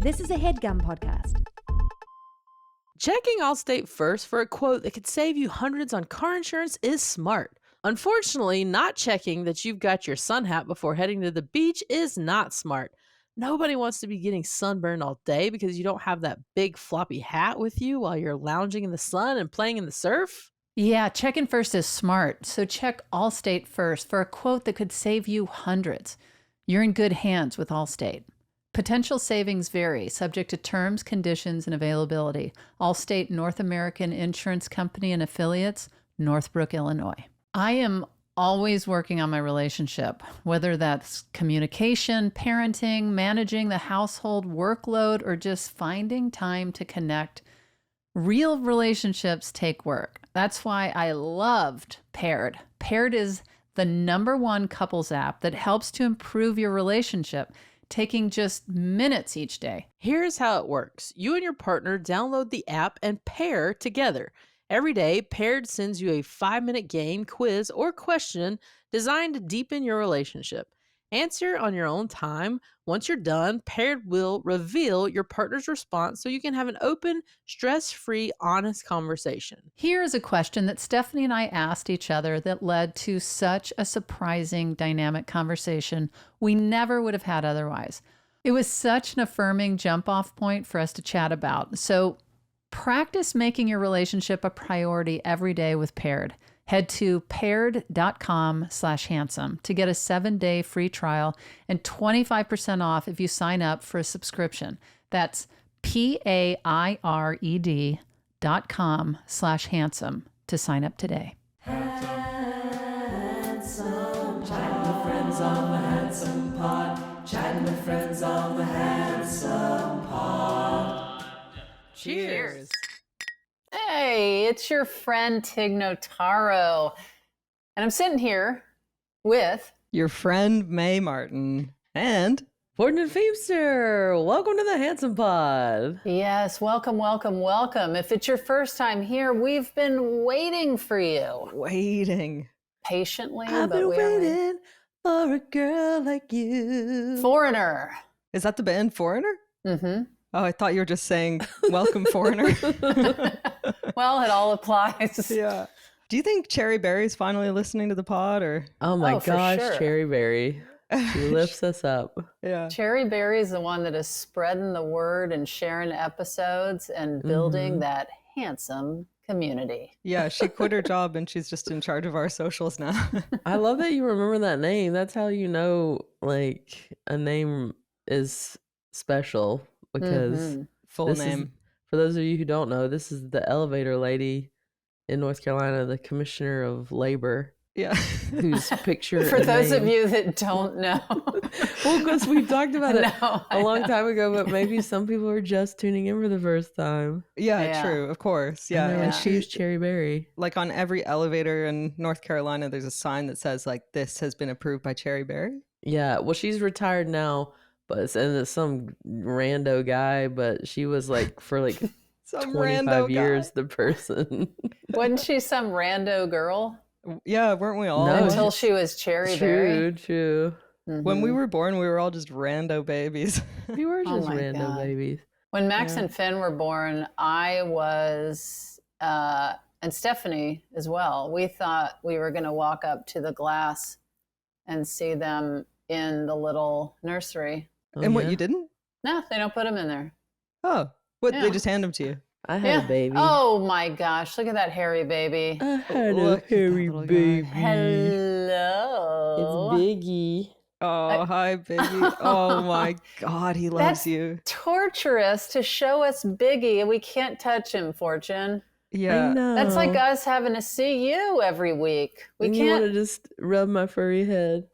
This is a HeadGum podcast. Checking Allstate first for a quote that could save you hundreds on car insurance is smart. Unfortunately, not checking that you've got your sun hat before heading to the beach is not smart. Nobody wants to be getting sunburned all day because you don't have that big floppy hat with you while you're lounging in the sun and playing in the surf. Yeah, checking first is smart. So check Allstate first for a quote that could save you hundreds. You're in good hands with Allstate. Potential savings vary, subject to terms, conditions, and availability. Allstate North American Insurance Company and Affiliates, Northbrook, Illinois. I am always working on my relationship, whether that's communication, parenting, managing the household workload, or just finding time to connect. Real relationships take work. That's why I loved Paired. Paired is the #1 couples app that helps to improve your relationship, taking just minutes each day. Here's how it works. You and your partner download the app and pair together. Every day, Paired sends you a 5-minute game, quiz, or question designed to deepen your relationship. Answer on your own time. Once you're done, Paired will reveal your partner's response so you can have an open, stress-free, honest conversation. Here's a question that Stephanie and I asked each other that led to such a surprising, dynamic conversation we never would have had otherwise. It was such an affirming jump-off point for us to chat about. So practice making your relationship a priority every day with Paired. Head to paired.com/handsome to get a 7-day free trial and 25% off if you sign up for a subscription. That's paired.com/handsome to sign up today. Handsome, chatting with friends on the Handsome Pod. Chatting with friends on the Handsome Pod. Cheers. Hey, it's your friend Tig Notaro. And I'm sitting here with your friend May Martin and Fortin and Feimster. Welcome to the Handsome Pod. Yes, welcome, welcome, welcome. If it's your first time here, we've been waiting for you. Waiting. Patiently, I've but been we waiting for a girl like you. Foreigner. Is that the band Foreigner? Mm-hmm. Oh, I thought you were just saying, welcome, Foreigner. Well, it all applies. Yeah. Do you think Cherry Berry's finally listening to the pod, or? Oh my for gosh, sure. Cherry Berry. She lifts us up. Yeah. Cherry Berry is the one that is spreading the word and sharing episodes and building that handsome community. Yeah, she quit her job and she's just in charge of our socials now. I love that you remember that name. That's how you know, like, a name is special because Full this name. is, for those of you who don't know, this is the elevator lady in North Carolina, the commissioner of labor. Yeah. Whose picture For those of you that don't know. Well, because we talked about it No, a long time ago, but maybe some people are just tuning in for the first time. Yeah, true. Of course. Yeah. And And she's Cherry Berry. like on every elevator in North Carolina, there's a sign that says like, this has been approved by Cherry Berry. Yeah. Well, she's retired now, but it's some rando guy, but she was like for like Some 25 rando years guy. the person. Wasn't she some rando girl? Yeah, weren't we all? No. Until she was Cherry Berry? True. When we were born, we were all just rando babies. We were Oh just my rando God. babies. When Max and Finn were born, I was, and Stephanie as well, we thought we were going to walk up to the glass and see them in the little nursery. Oh, And what, yeah? you didn't? No, they don't put them in there. Oh, what? Yeah. They just hand them to you? I had a baby. Oh my gosh, look at that hairy baby. I had Look a at that hairy little guy. baby. Hello. It's Biggie. Oh, hi, Biggie. Oh my God, he loves That's you. torturous to show us Biggie and we can't touch him, Fortune. I Yeah. know. That's like us having to see you every week. We And you want to can't. just rub my furry head.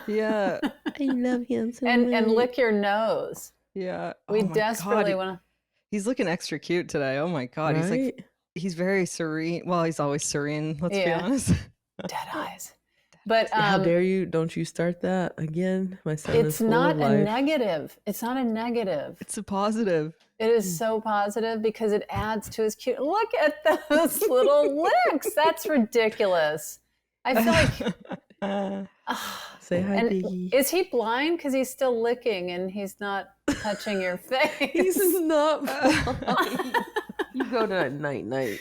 Yeah. I love him so and much. lick your nose. Yeah. We Oh my desperately God. want to. He's looking extra cute today. Oh my God. He's Right? like, he's very serene. Well, he's always serene. Let's be Yeah. honest. Dead eyes. But How dare you? Don't you start that again? My son is it's full not of a life. negative. It's not a negative. It's a positive. It is so positive because it adds to his cute. Look at those little licks. That's ridiculous. I feel like. Say hi, And Biggie. is he blind because he's still licking and he's not? touching your face. He's not fine. You go to night.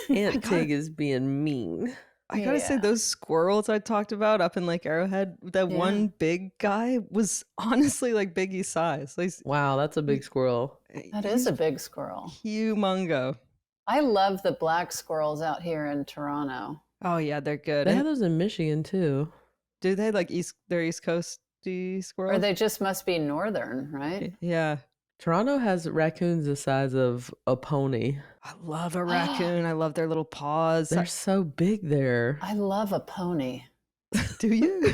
Aunt Tig is being mean. I gotta say, those squirrels I talked about up in Lake Arrowhead, that one big guy was honestly like Biggie's size. Like, Wow, that's a big squirrel. That is a big squirrel. Humongo. I love the black squirrels out here in Toronto. Oh yeah, they're good. They have those in Michigan too. Do they like they're East Coasty squirrels? Or they just must be northern, right? Yeah. Toronto has raccoons the size of a pony. I love a raccoon. I love their little paws. They're so big there. I love a pony. Do you?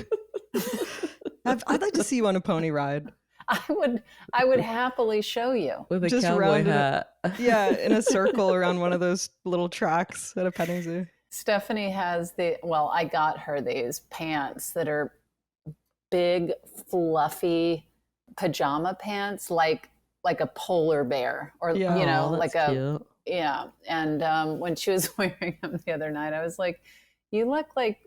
I'd like to see you on a pony ride. I would happily show you. With a Just cowboy round it hat. Yeah, in a circle around one of those little tracks at a petting zoo. Stephanie has I got her these pants that are big, fluffy pajama pants, like a polar bear, or Yeah. you know, Oh, like that's a cute. yeah. And when she was wearing them the other night, I was like, "You look like."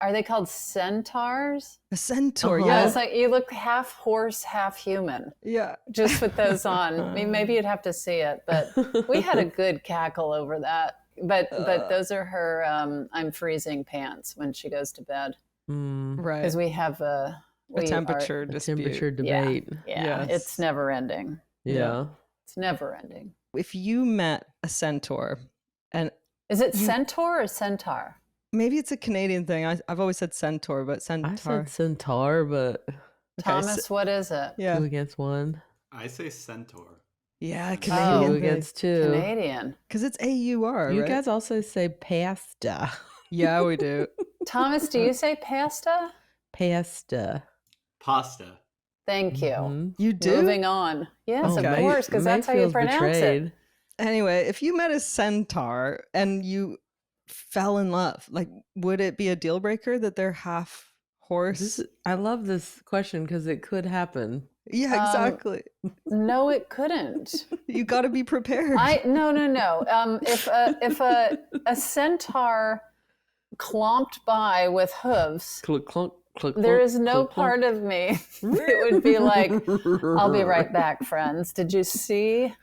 Are they called centaurs? A centaur, Uh-huh. I yeah. was like, you look half horse, half human. Yeah. Just with those on. I mean, maybe you'd have to see it, but we had a good cackle over that. But those are her I'm freezing pants when she goes to bed, Right. because we have a temperature dispute. Temperature debate. Yeah, Yes. it's never ending. Yeah. It's never ending. If you met a centaur, and Is it centaur or centaur? maybe it's a Canadian thing. I've always said centaur, but I centaur. said centaur, but Thomas, what is it? Yeah. 2 against 1. I say centaur. Yeah, 2 Canadian thing. against 2. Canadian. Because it's AUR, You right? guys also say pasta. Yeah, we do. Thomas, do you say pasta? Pasta. Pasta. Thank you. Mhm. You do? Moving on. Yes, Okay. of course, because Meg that's how you feels pronounce betrayed. it. Anyway, if you met a centaur and you fell in love, like, would it be a deal breaker that they're half horse? I love this question because it could happen. Yeah, exactly. No, it couldn't. You got to be prepared. No. If a centaur clomped by with hooves, Clunk, clunk, clunk, there clunk, is no clunk, clunk. part of me that would be like, I'll be right back, friends. Did you see?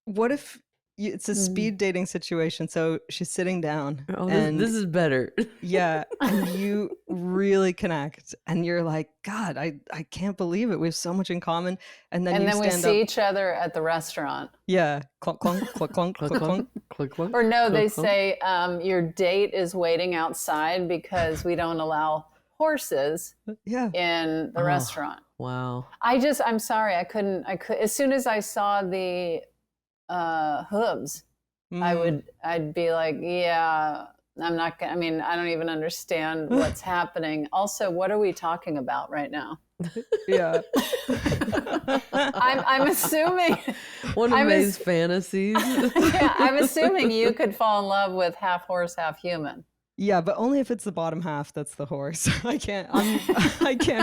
What if it's a speed dating situation? So she's sitting down, Oh, and this is better. yeah, and you really connect, and you're like, God, I can't believe it. We have so much in common. And then And you then we stand see up. each other at the restaurant. Yeah, clunk, clunk, clunk, clunk, Clunk, clunk, clunk. clunk, clunk, clunk, Or no, they clunk, clunk. say your date is waiting outside because we don't allow horses Yeah. in the Oh. restaurant. Wow. I'm sorry, I couldn't. As soon as I saw the hooves, Mm. I'd be like, yeah, I'm not gonna. I mean, I don't even understand what's happening. Also, what are we talking about right now? Yeah. I'm assuming. One of I'm May's fantasies. Yeah, I'm assuming you could fall in love with half horse, half human. Yeah, but only if it's the bottom half that's the horse. I can't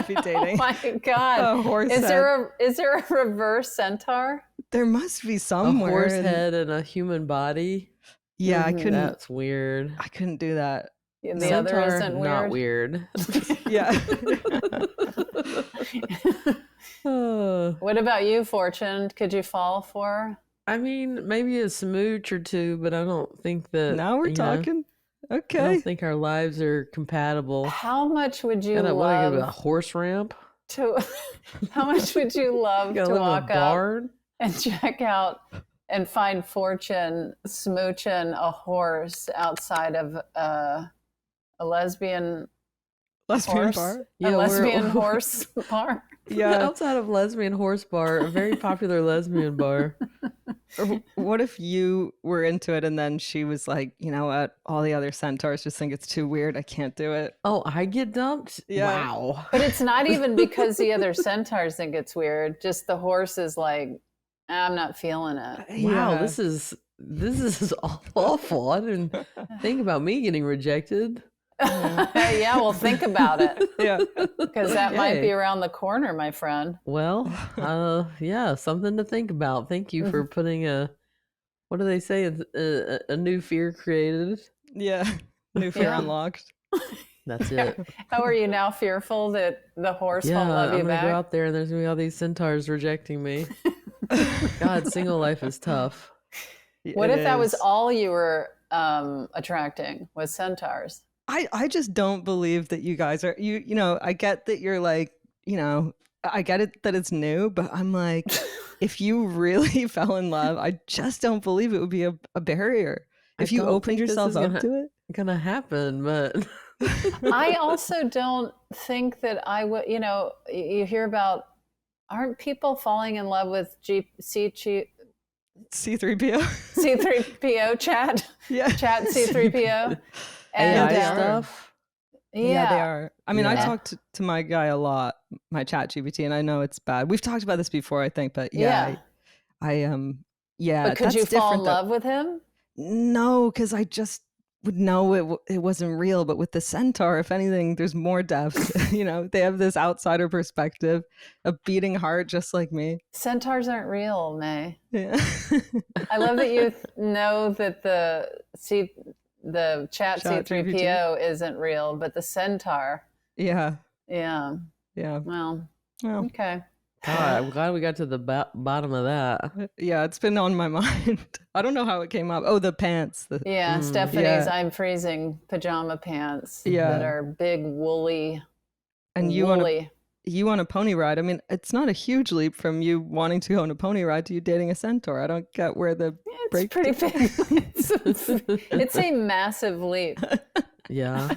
be Oh dating my god! a horse. Is head. there a reverse centaur? There must be A somewhere. horse and- head and a human body. Yeah, I Mhm. couldn't. That's weird. I couldn't do that. The Centaur, other isn't weird. not weird. Yeah. What about you, Fortune? Could you fall for? I mean, maybe a smooch or two, but I don't think that. Now we're you know, talking. I Okay. don't think our lives are compatible. How much would you What I love get, a horse ramp? to? How much would you love Gotta to live in a walk up barn? and check out and find Fortune smooching a horse outside of a lesbian Lesbian horse? bar. A Yeah, lesbian horse bar? Yeah. Outside of lesbian horse bar, a very popular lesbian bar. Or what if you were into it and then she was like, you know what? All the other centaurs just think it's too weird. I can't do it. Oh, I get dumped? Yeah. Wow. But it's not even because the other centaurs think it's weird. Just the horse is like, I'm not feeling it. Wow, Yeah. this is awful. I didn't think about me getting rejected. Yeah, well, think about it, Yeah. because that might be Okay. around the corner, my friend. Well, yeah, something to think about. Thank you for putting what do they say? A new fear created. Yeah. New fear Yeah. unlocked. That's it. How are you now fearful that the horse won't Yeah, love I'm you gonna back? go out there and there's gonna be all these centaurs rejecting me. God, single life is tough. What It if that was is. all you were attracting was centaurs? I just don't believe that you guys are you know, I get that you're like, you know, I get it that it's new, but I'm like, if you really fell in love, I just don't believe it would be a barrier. I If you don't opened think this yourself is up to it. gonna happen, but I also don't think that I would, you know, you hear about, aren't people falling in love with C3PO. C3PO chat? Yeah. Chat C3PO? AI they are. stuff. Yeah, they are. I mean, I Yeah. talked to my guy a lot, my chat GPT, and I know it's bad. We've talked about this before, I think, but yeah. Yeah, But could that's you fall in different though. love with him? No, because I just would know it wasn't real. But with the centaur, if anything, there's more depth. You know, they have this outsider perspective, a beating heart just like me. Centaurs aren't real, May. Yeah. I love that you know that the chat Chat C3PO isn't real, but the centaur, Yeah. yeah. Yeah. Well, Well, okay. God, I'm glad we got to the bottom of that. yeah, it's been on my mind. I don't know how it came up. Oh, the pants. Yeah, Stephanie's yeah. I'm freezing pajama pants Yeah. that are big woolly. And you on a pony ride. I mean, it's not a huge leap from you wanting to go on a pony ride to you dating a centaur. I don't get where the It's pretty big. It's a massive leap. Yeah.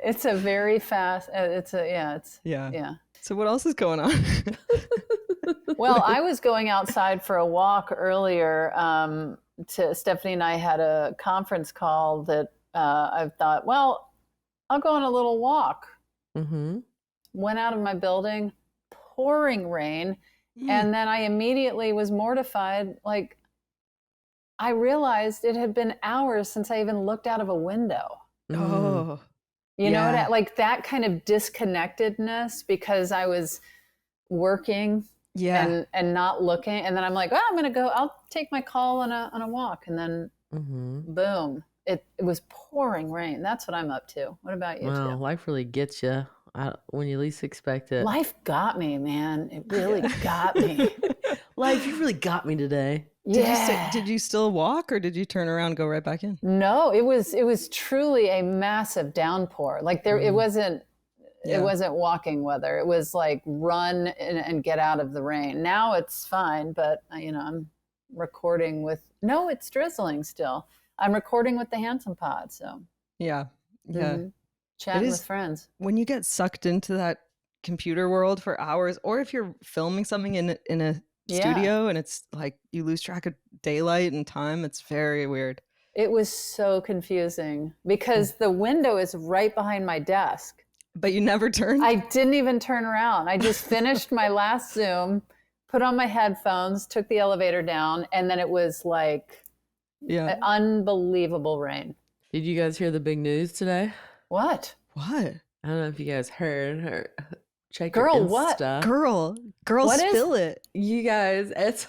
It's a very fast. Yeah. So what else is going on? Well, I was going outside for a walk earlier. Stephanie and I had a conference call that I thought, well, I'll go on a little walk. Mm-hmm. Went out of my building, pouring rain, and then I immediately was mortified. Like, I realized it had been hours since I even looked out of a window. Oh. You know what Yeah. like that kind of disconnectedness because I was working Yeah. and not looking. And then I'm like, I'll take my call on a walk. And then boom, it was pouring rain. That's what I'm up to. What about you Wow, two? life really gets you when you least expect it. Life got me, man. It really got me. Life, you really got me today. Did you still walk or did you turn around and go right back in? No, it was truly a massive downpour. Like it wasn't walking weather. It was like run and get out of the rain. Now it's fine, but I'm recording with it's drizzling still. I'm recording with the Handsome Pod, so Yeah. chatting with friends. When you get sucked into that computer world for hours, or if you're filming something in a studio and it's like you lose track of daylight and time, it's very weird. It was so confusing because the window is right behind my desk. But you never turned? I didn't even turn around. I just finished my last Zoom, put on my headphones, took the elevator down, and then it was like unbelievable rain. Did you guys hear the big news today? What? What? I don't know if you guys heard her. Check Girl, your what? Insta. Girl, What spill it. You guys, it's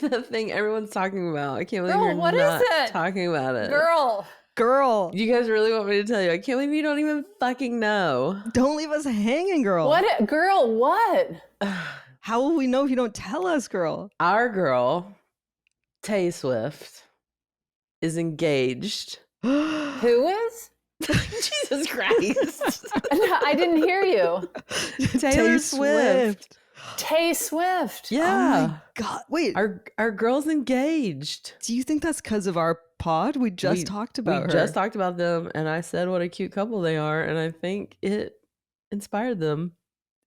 the thing everyone's talking about. I can't believe Girl, you're what is not it? talking about it. Girl. You guys really want me to tell you? I can't believe you don't even fucking know. Don't leave us hanging, girl. What? Girl, what? How will we know if you don't tell us, girl? Our girl, Tay Swift, is engaged. Who is? Jesus Christ. I didn't hear you. Taylor Swift. Tay Swift. Yeah. Oh my God. Wait, Our girl's engaged. do you think that's because of our pod? We just talked about her. We just talked about them, and I said what a cute couple they are, and I think it inspired them.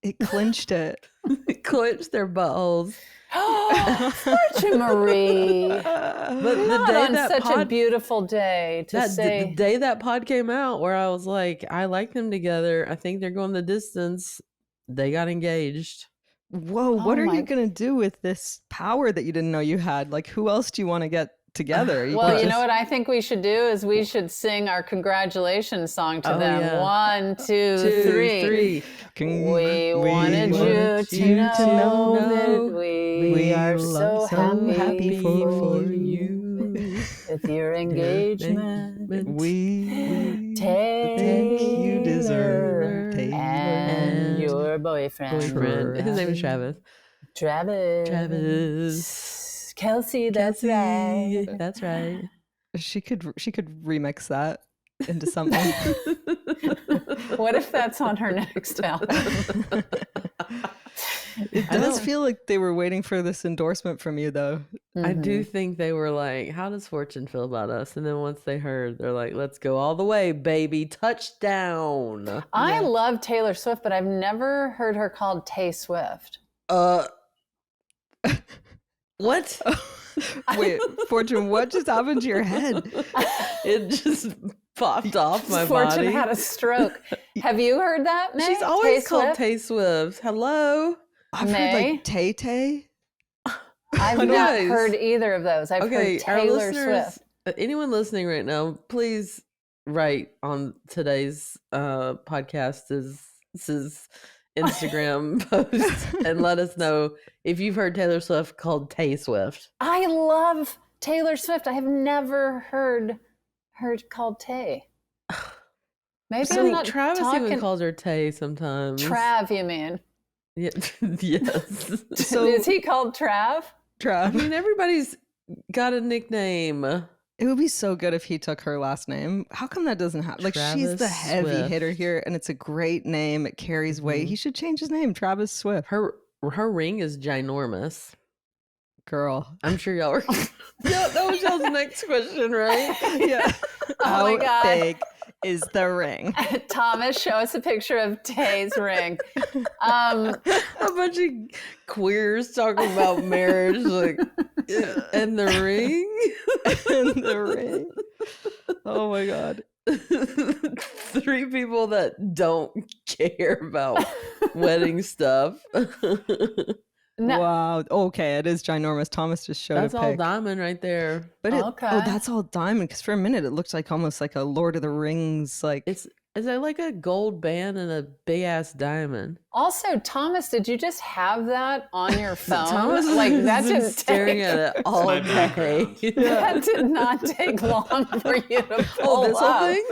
It clinched it. It clinched their buttholes. Fortune Marie. But Not the day on that such a beautiful day to say. the day that pod came out, where I was like, I like them together. I think they're going the distance. They got engaged. Whoa, what Oh are my- you going to do with this power that you didn't know you had? Like, who else do you want to get together? Well, could you know just- what I think we should do is we should sing our congratulations song to Oh, them. yeah. 1, 2, 3. We wanted you to know that we are so happy for you with your engagement. we think you deserve, Taylor. Taylor. And your boyfriend. His name is Travis. Travis. Kelsey, that's Kelsey, right. That's right. She could remix that into something. What if that's on her next album? It does feel like they were waiting for this endorsement from you, though. I do think they were like, how does Fortune feel about us? And then once they heard, they're like, let's go all the way, baby. Touchdown. I love Taylor Swift, but I've never heard her called Tay Swift. What? Wait, Fortune, what just happened to your head? It just popped off my Fortune body. had a stroke. Have you heard that, May? She's always Tay called Swift? Tay Swift. Hello? I've May? heard like Tay Tay. I've not Guys. heard either of those. I've Okay, heard our Taylor listeners, Swift. anyone listening right now, please write on today's podcast's Instagram post and let us know if you've heard Taylor Swift called Tay Swift. I love Taylor Swift. I have never heard her called Tay. Maybe I'm not Travis talking. even calls her Tay sometimes. Trav, you mean? Yeah. Yes. So Is he called Trav? I Trav, mean, everybody's got a nickname. it would be so good if he took her last name. How come that doesn't happen? Like, she's the Travis heavy Swift. hitter here, and it's a great name. It carries weight. Mhm. He should change his name, Travis Swift. Her ring is ginormous. Girl. I'm sure y'all are. Yeah, that was y'all's next question, right? Yeah. Oh my God. big is the ring? Thomas, show us a picture of Tay's ring. A bunch of queers talking about marriage, like, and the ring. And the ring. Oh my God. 3 people that don't care about wedding stuff. No. Wow. Okay, it is ginormous. Thomas just showed That's a all pic. diamond right there. But Okay. that's all diamond. Because for a minute, it looked like almost like a Lord of the Rings. Like, Is it like a gold band and a big ass diamond? Also, Thomas, did you just have that on your phone? Thomas like has that been didn't staring take, at it all my day. background. that did not take long for you to pull Oh, this whole up. thing?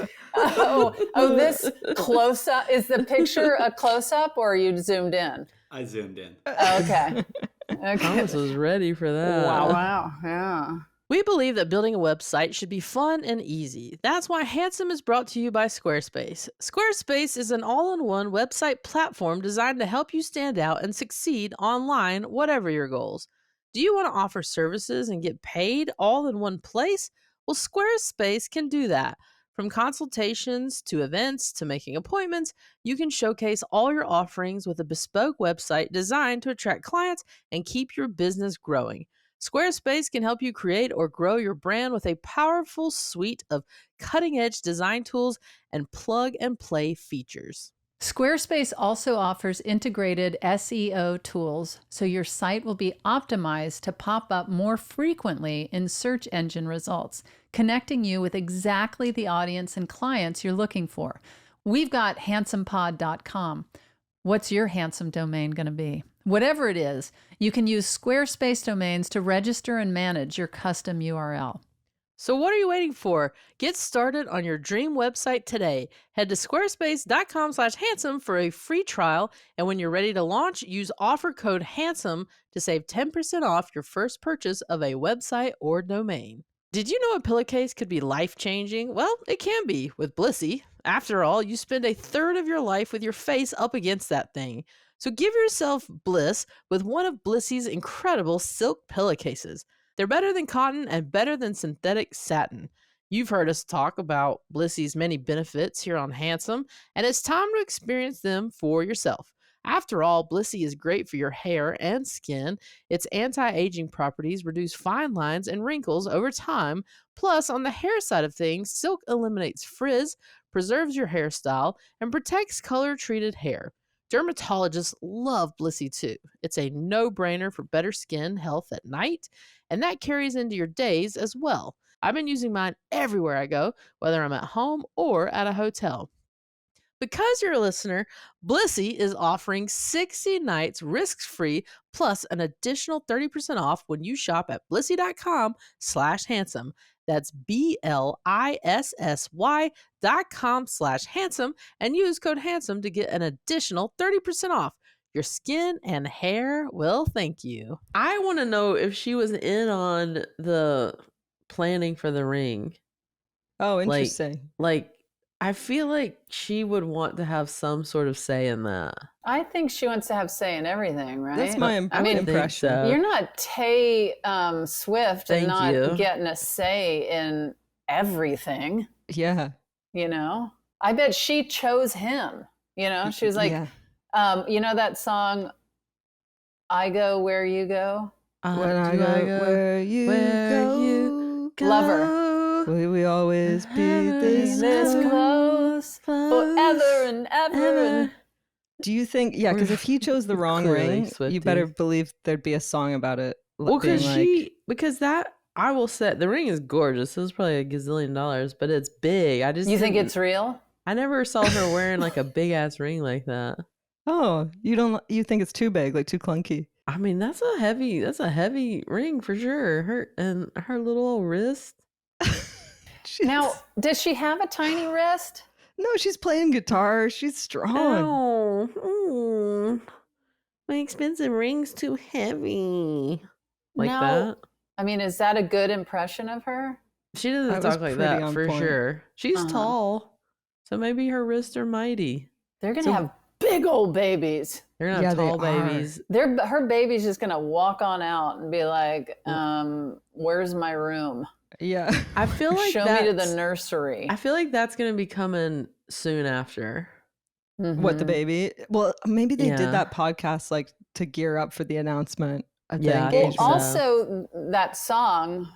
Oh, this close up. Is the picture a close up or are you zoomed in? I zoomed in. Okay. Okay. Thomas was ready for that. Wow. Yeah. We believe that building a website should be fun and easy. That's why Handsome is brought to you by Squarespace. Squarespace is an all-in-one website platform designed to help you stand out and succeed online, whatever your goals. Do you want to offer services and get paid all in one place? Well, Squarespace can do that. From consultations to events to making appointments, you can showcase all your offerings with a bespoke website designed to attract clients and keep your business growing. Squarespace can help you create or grow your brand with a powerful suite of cutting-edge design tools and plug-and-play features. Squarespace also offers integrated SEO tools, so your site will be optimized to pop up more frequently in search engine results, connecting you with exactly the audience and clients you're looking for. We've got handsomepod.com. What's your handsome domain going to be? Whatever it is, you can use Squarespace domains to register and manage your custom URL. So what are you waiting for? Get started on your dream website today. Head to squarespace.com/handsome for a free trial. And when you're ready to launch, use offer code HANDSOME to save 10% off your first purchase of a website or domain. Did you know a pillowcase could be life-changing? Well, it can be with Blissy. After all, you spend a third of your life with your face up against that thing. So give yourself bliss with one of Blissy's incredible silk pillowcases. They're better than cotton and better than synthetic satin. You've heard us talk about Blissy's many benefits here on Handsome, and it's time to experience them for yourself. After all, Blissy is great for your hair and skin. Its anti-aging properties reduce fine lines and wrinkles over time. Plus, on the hair side of things, silk eliminates frizz, preserves your hairstyle, and protects color-treated hair. Dermatologists love Blissy too. It's a no-brainer for better skin health at night, and that carries into your days as well. I've been using mine everywhere I go, whether I'm at home or at a hotel. Because you're a listener, Blissy is offering 60 nights risk-free plus an additional 30% off when you shop at blissy.com/handsome. That's BLISSY.com/handsome and use code handsome to get an additional 30% off. Your skin and hair will thank you. I want to know if she was in on the planning for the ring. Oh, interesting. Like I feel like she would want to have some sort of say in that. I think she wants to have say in everything, right? That's my impression. so. You're not Tay Swift Thank and not you. getting a say in everything, Yeah. you know? I bet she chose him, you know? She was like, Yeah. you know that song, I Go Where You Go? When I go where you go, Lover. we always be this Close forever and ever. Do you think? Yeah, because if he chose the wrong Clearly ring, you Swifties. better believe there'd be a song about it. Well, being because that I will say the ring is gorgeous. It was probably $1 gazillion, but it's big. You think it's real? I never saw her wearing like a big ass ring like that. Oh, you think it's too big, like too clunky? I mean, that's a heavy ring for sure. Her little old wrist. Now, does she have a tiny wrist? No, she's playing guitar. She's strong. Oh, my expensive ring's too heavy. Like No. that. I mean, is that a good impression of her? She doesn't That was talk like pretty that on for point. sure. She's Uh-huh. tall, so maybe her wrists are mighty. They're gonna have big old babies. They're gonna Yeah, have they tall are. babies. Her baby's just gonna walk on out and be like, "Where's my room? Yeah. I feel like Show me to the that's- nursery." I feel like that's gonna be coming soon after. What, the Mhm. baby? Well, maybe they Yeah. did that podcast like to gear up for the announcement of the Yeah, I think Well, engagement. also that song,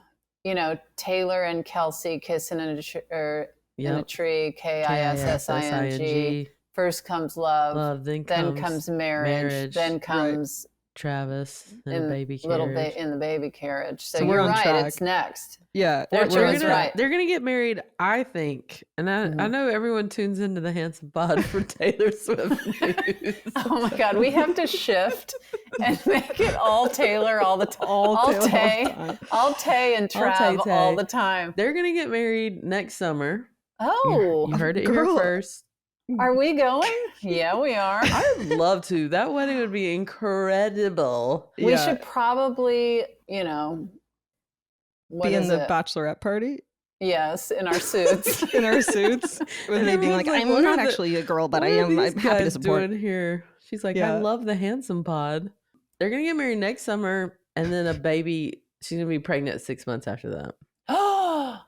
you know, Taylor and Kelsey kissing in a tree, KISSING. First comes love, Love, then then comes comes marriage, then comes Travis and in baby little carriage. in the baby carriage. So, So we're you're on right. track. It's next. Yeah. Fortune we're was on right. They're gonna get married, I think, and I know everyone tunes into the Handsome Pod for Taylor Swift news. Oh my God, we have to shift and make it all Taylor all the time. All All Taylor all the Tay, time. all Tay and Trav Tay. all the time. They're gonna get married next summer. Oh, You heard it girl. here first. are we going? Yeah, we are. I'd love to. That wedding would be incredible. We Yeah. should probably, you know, what Be in is the it? bachelorette party Yes, in our suits. in our suits with me being like, everyone's like, I'm what not are the- actually a girl, but What I are am. these I'm happy to guys support. doing here? She's like, Yeah. I love the Handsome Pod. They're gonna get married next summer, and then a baby. She's gonna be pregnant 6 months after that. Oh,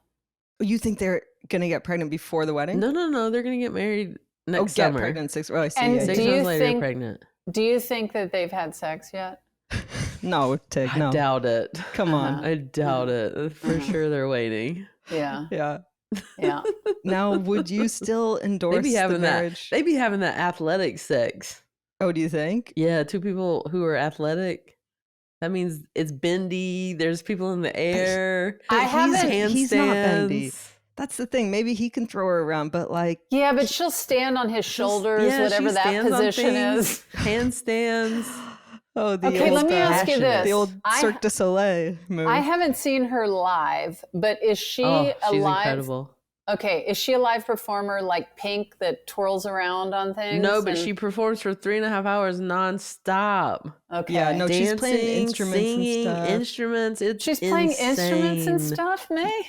You think they're gonna get pregnant before the wedding? No. They're gonna get married next get summer. pregnant 6. Oh, I see. And yeah, 6 do yeah. you months later, think- pregnant. do you think that they've had sex yet? No, Tig, I no. doubt it. Come on. I doubt it. For sure, they're waiting. Yeah, Yeah. yeah. Now, would you still endorse They be the having that. marriage? They be having that athletic sex. Oh, do you think? Yeah, two people who are athletic. That means it's bendy. There's people in the air. I haven't- He's not bendy. handstands. That's the thing. Maybe he can throw her around, but like, Yeah, but she'll stand on his shoulders, Yeah, whatever she that stands on position things, is. Handstands. oh, the Okay, old, let me ask you passionate. this. the old I- Cirque du Soleil move. I haven't seen her live, but is she Oh, a she's live? incredible. Okay, is she a live performer like Pink that twirls around on things? No, but and- she performs for 3.5 hours nonstop. Okay. Yeah, no, she's playing Dancing, instruments singing, and stuff. instruments. It's She's playing instruments and insane. stuff, May.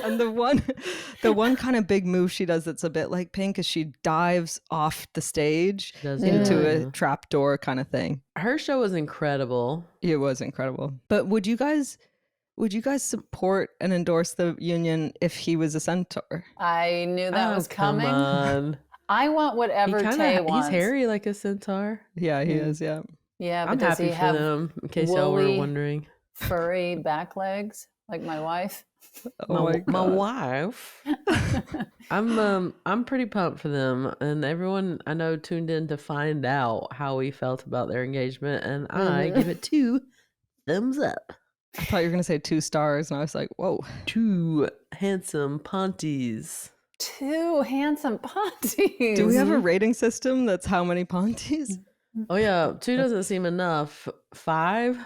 and the one kind of big move she does that's a bit like Pink is she dives off the stage Does into that. a trap door kind of thing. Her show was incredible. It was incredible. But would you guys support and endorse the union if he was a centaur? I knew that Oh, was come coming. on. I want whatever Tay wants. He's hairy like a centaur. Yeah, he Mm. is. Yeah. Yeah, but I'm does happy he for have them, in case y'all were woolly- wondering. furry back legs like my wife? Oh my my God. wife. I'm pretty pumped for them, and everyone I know tuned in to find out how we felt about their engagement, and I Mhm. give it 2 thumbs up. I thought you were gonna say 2 stars, and I was like, whoa. 2 handsome Ponties. 2 handsome Ponties. Do we have a rating system that's how many Ponties? Oh yeah, 2 doesn't seem enough. 5.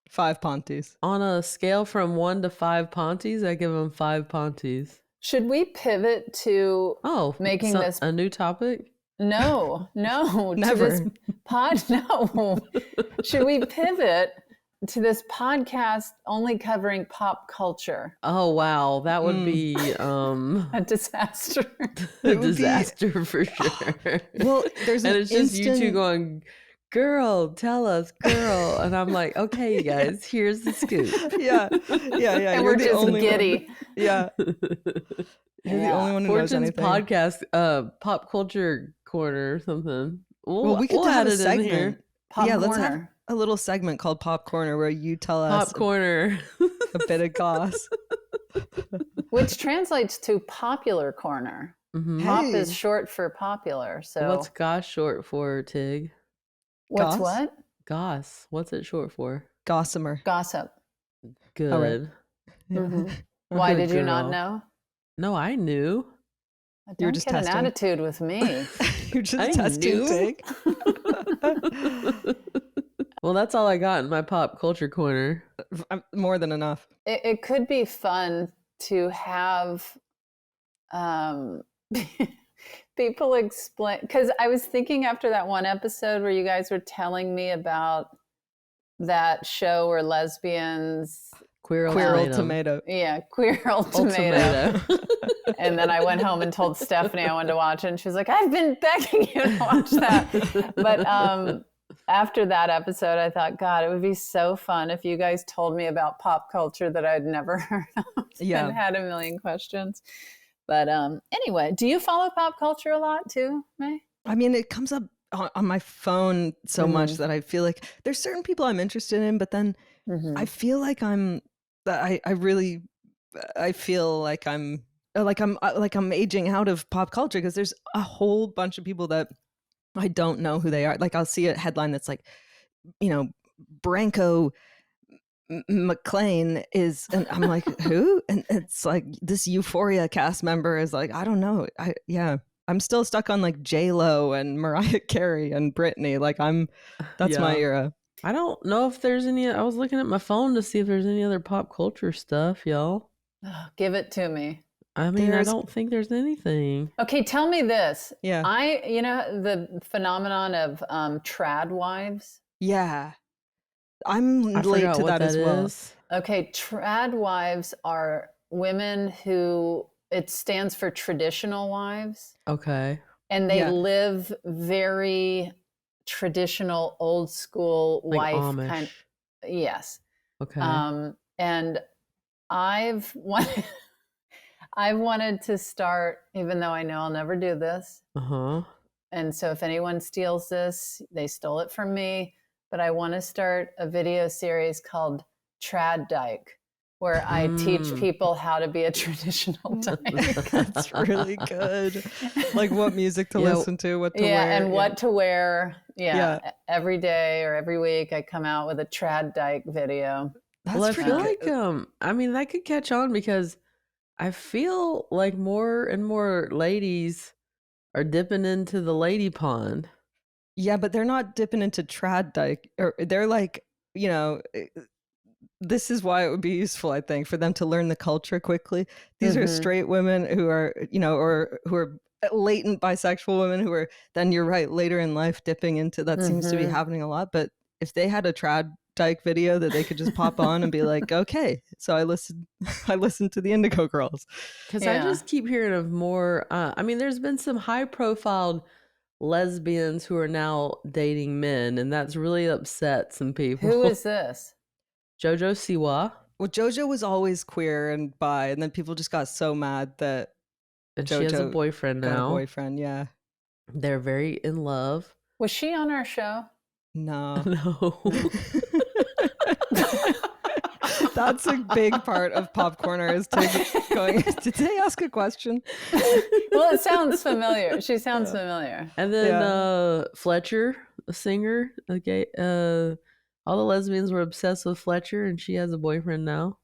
5 Ponties. On a scale from 1 to 5 Ponties, I give them 5 Ponties. Should we pivot to Oh, making this a new topic? No, to Never. this pod. No. Should we pivot to this podcast only covering pop culture? Oh wow, that would be A disaster. a It would be- disaster for sure. Well, there's and an it's just you two instant- going, "Girl, tell us, girl," and I'm like, "Okay, you guys, here's the scoop." Yeah. And You're we're the just only giddy. One. Yeah. You're the only one who knows Fortune's anything. podcast, pop culture corner or something. Well, we could we'll have add a it in here. segment. Pop Yeah, let's have corner. a little segment called Pop Corner where you tell us Pop corner. a bit of goss. Which translates to popular corner. Mhm. Pop Hey. is short for popular. So What's goss short for, Tig? what's Goss? what? Goss. What's it short for? Gossamer. Gossip. Good. All right. Mhm. Why Good did you not girl. know? No, I knew. You were Don't just get testing. an attitude with me. You're just I testing knew. Tig. Well, that's all I got in my pop culture corner. More than enough. It could be fun to have people explain, because I was thinking after that one episode where you guys were telling me about that show where lesbians, Queer Queer old ultimatum. tomato. yeah, queer old tomato. And then I went home and told Stephanie I wanted to watch it, and she was like, "I've been begging you to watch that." But after that episode, I thought, God, it would be so fun if you guys told me about pop culture that I'd never heard of Yeah. and had a million questions. But anyway, do you follow pop culture a lot too, May? I mean, it comes up on my phone so much that I feel like there's certain people I'm interested in, but then I feel like I feel like I'm aging out of pop culture because there's a whole bunch of people that I don't know who they are. Like I'll see a headline that's like, Branko McLean is, and I'm like, who? And it's like this Euphoria cast member is like, I don't know. I'm still stuck on like J-Lo and Mariah Carey and Britney. Like that's my Yeah. era. I don't know if there's any. I was looking at my phone to see if there's any other pop culture stuff, y'all. Give it to me. I mean, There's- I don't think there's anything. Okay, tell me this. Yeah. The phenomenon of trad wives. Yeah. I'm I late forgot to what that as well. is. Okay, trad wives are women who, it stands for traditional wives, Okay. and they Yeah. live very traditional, old school Like wife Amish. kind. Yes. Okay. And I've wanted, I've wanted to start, even though I know I'll never do this. Uh-huh. And so if anyone steals this, they stole it from me. But I want to start a video series called Trad Dyke, where I teach people how to be a traditional dyke. That's really good. Like what music to Yeah. listen to, what to Yeah, wear. and what to wear. Yeah. Every day or every week I come out with a Trad Dyke video. That's Well, I pretty feel good. like I mean that could catch on because I feel like more and more ladies are dipping into the lady pond. Yeah, but they're not dipping into trad dyke, or they're like, this is why it would be useful, I think, for them to learn the culture quickly. These are straight women who are, or who are latent bisexual women who are then, you're right, later in life dipping into that seems to be happening a lot. But if they had a trad dyke video that they could just pop on and be like, okay, so I listened to the Indigo Girls. Because I just keep hearing of more. I mean, there's been some high-profile lesbians who are now dating men, and that's really upset some people. Who is this? JoJo Siwa, Well, JoJo was always queer and bi, and then people just got so mad that and she has a JoJo boyfriend got a now. boyfriend. Yeah. They're very in love. Was she on our show? No. No. That's a big part of Pop Corner is going, did they ask a question? Well, it sounds familiar. She sounds familiar. And then Fletcher, a singer, all the lesbians were obsessed with Fletcher, and she has a boyfriend now.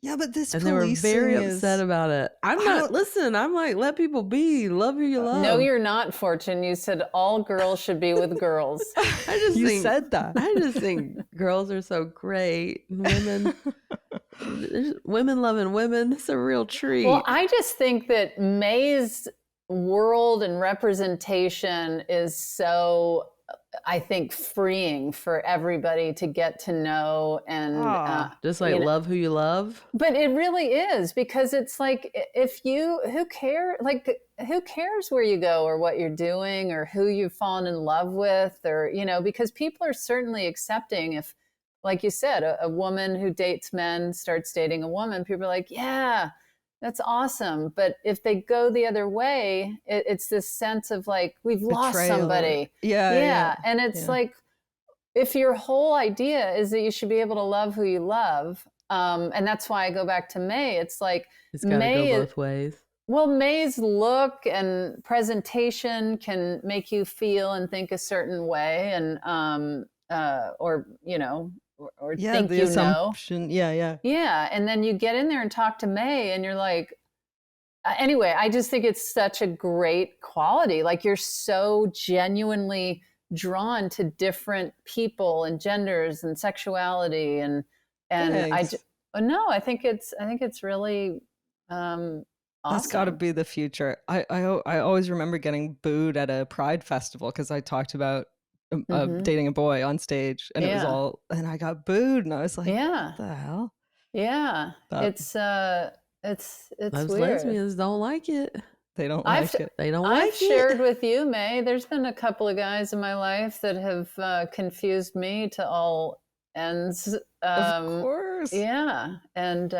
Yeah, but this And they were policing very is... upset about it. I'm not, listen, I'm like, let people be. Love who you love. No, you're not, Fortune. You said all girls should be with girls. I just You think, said that. I just think girls are so great. And women loving women. It's a real treat. Well, I just think that May's world and representation is so, I think, freeing for everybody to get to know and just like you know, love who you love. but it really is, because it's like, if you, who cares where you go or what you're doing or who you've fallen in love with, or, you know, because people are certainly accepting if, like you said, a woman who dates men starts dating a woman, people are like, yeah, that's awesome. But if they go the other way, it's this sense of like, we've lost Betrayal. somebody. Yeah. And it's like, if your whole idea is that you should be able to love who you love, and that's why I go back to May, it's like, It's got to go both ways. well, May's look and presentation can make you feel and think a certain way, and or you know, or think the you assumption. know. Yeah. And then you get in there and talk to May, and you're like, anyway, I just think it's such a great quality. Like, you're so genuinely drawn to different people and genders and sexuality, and I think it's really awesome. That's got to be the future. I always remember getting booed at a Pride festival because I talked about dating a boy on stage, and it was all, and I got booed, and I was like, what the hell? Yeah, But it's Those weird. lesbians don't like it. they don't like it. They don't I've like shared it. with you, May. There's been a couple of guys in my life that have confused me to all ends. Of course. Yeah, and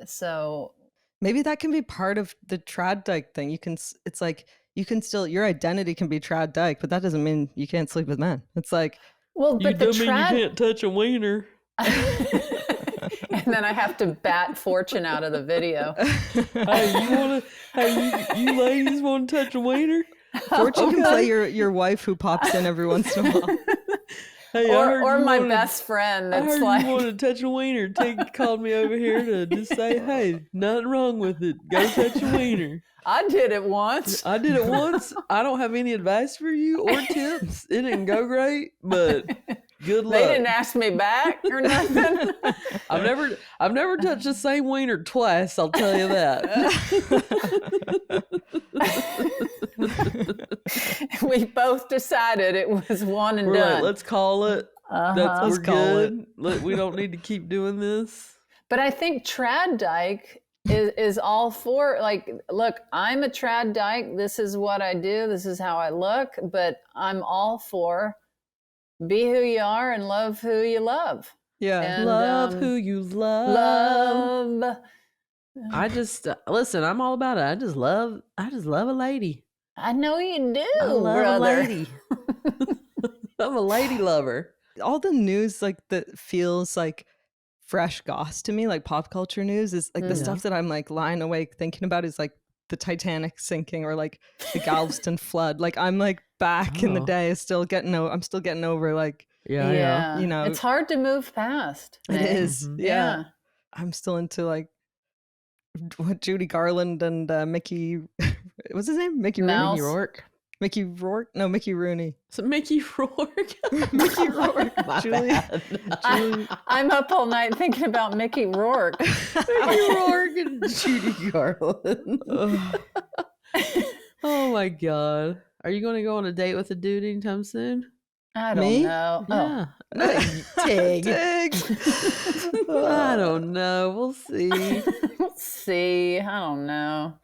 so Maybe that can be part of the trad dyke thing. It's like, you can still, your identity can be trad dyke, but that doesn't mean you can't sleep with men. It's like, well, but the you can't touch a wiener. And then I have to bat Fortune out of the video. You ladies want to touch a wiener? Fortune can play your wife who pops in every once in a while. Hey, or my best friend. I That's heard like, you wanted to touch a wiener. Tig called me over here to just say, hey, nothing wrong with it. Go touch a wiener. I did it once. I did it once. I don't have any advice for you or tips. It didn't go great, but good luck. They didn't ask me back or nothing. I've never touched the same wiener twice, I'll tell you that. We both decided it was one and We're done. like, let's call it. Let's We're call it. good. We don't need to keep doing this. But I think trad dyke is all for, like, look, I'm a trad dyke. This is what I do. This is how I look. But I'm all for be who you are and love who you love. Yeah. And, Love who you love. love. I just listen. I'm all about it. I just love a lady. I know you do, I love brother. a lady. I'm a lady lover. All the news like that feels like fresh goss to me, like pop culture news, is like the stuff that I'm like lying awake thinking about is like the Titanic sinking or like the Galveston flood. Like I'm like back in the day, I'm still getting over like, Yeah. you know, It's hard to move past. it May. is. Yeah. I'm still into like what Judy Garland and Mickey, what's his name? Mickey Mouse. Rooney. Rourke. Mickey Rourke? No, Mickey Rooney. So Mickey Rourke. Mickey Rourke. My Julie. bad. I'm up all night thinking about Mickey Rourke. Mickey Rourke and Judy Garland. Oh my God. Are you going to go on a date with a dude anytime soon? I don't Me? know. Yeah. Tig. Tig. I don't know. We'll see. We'll see. I don't know.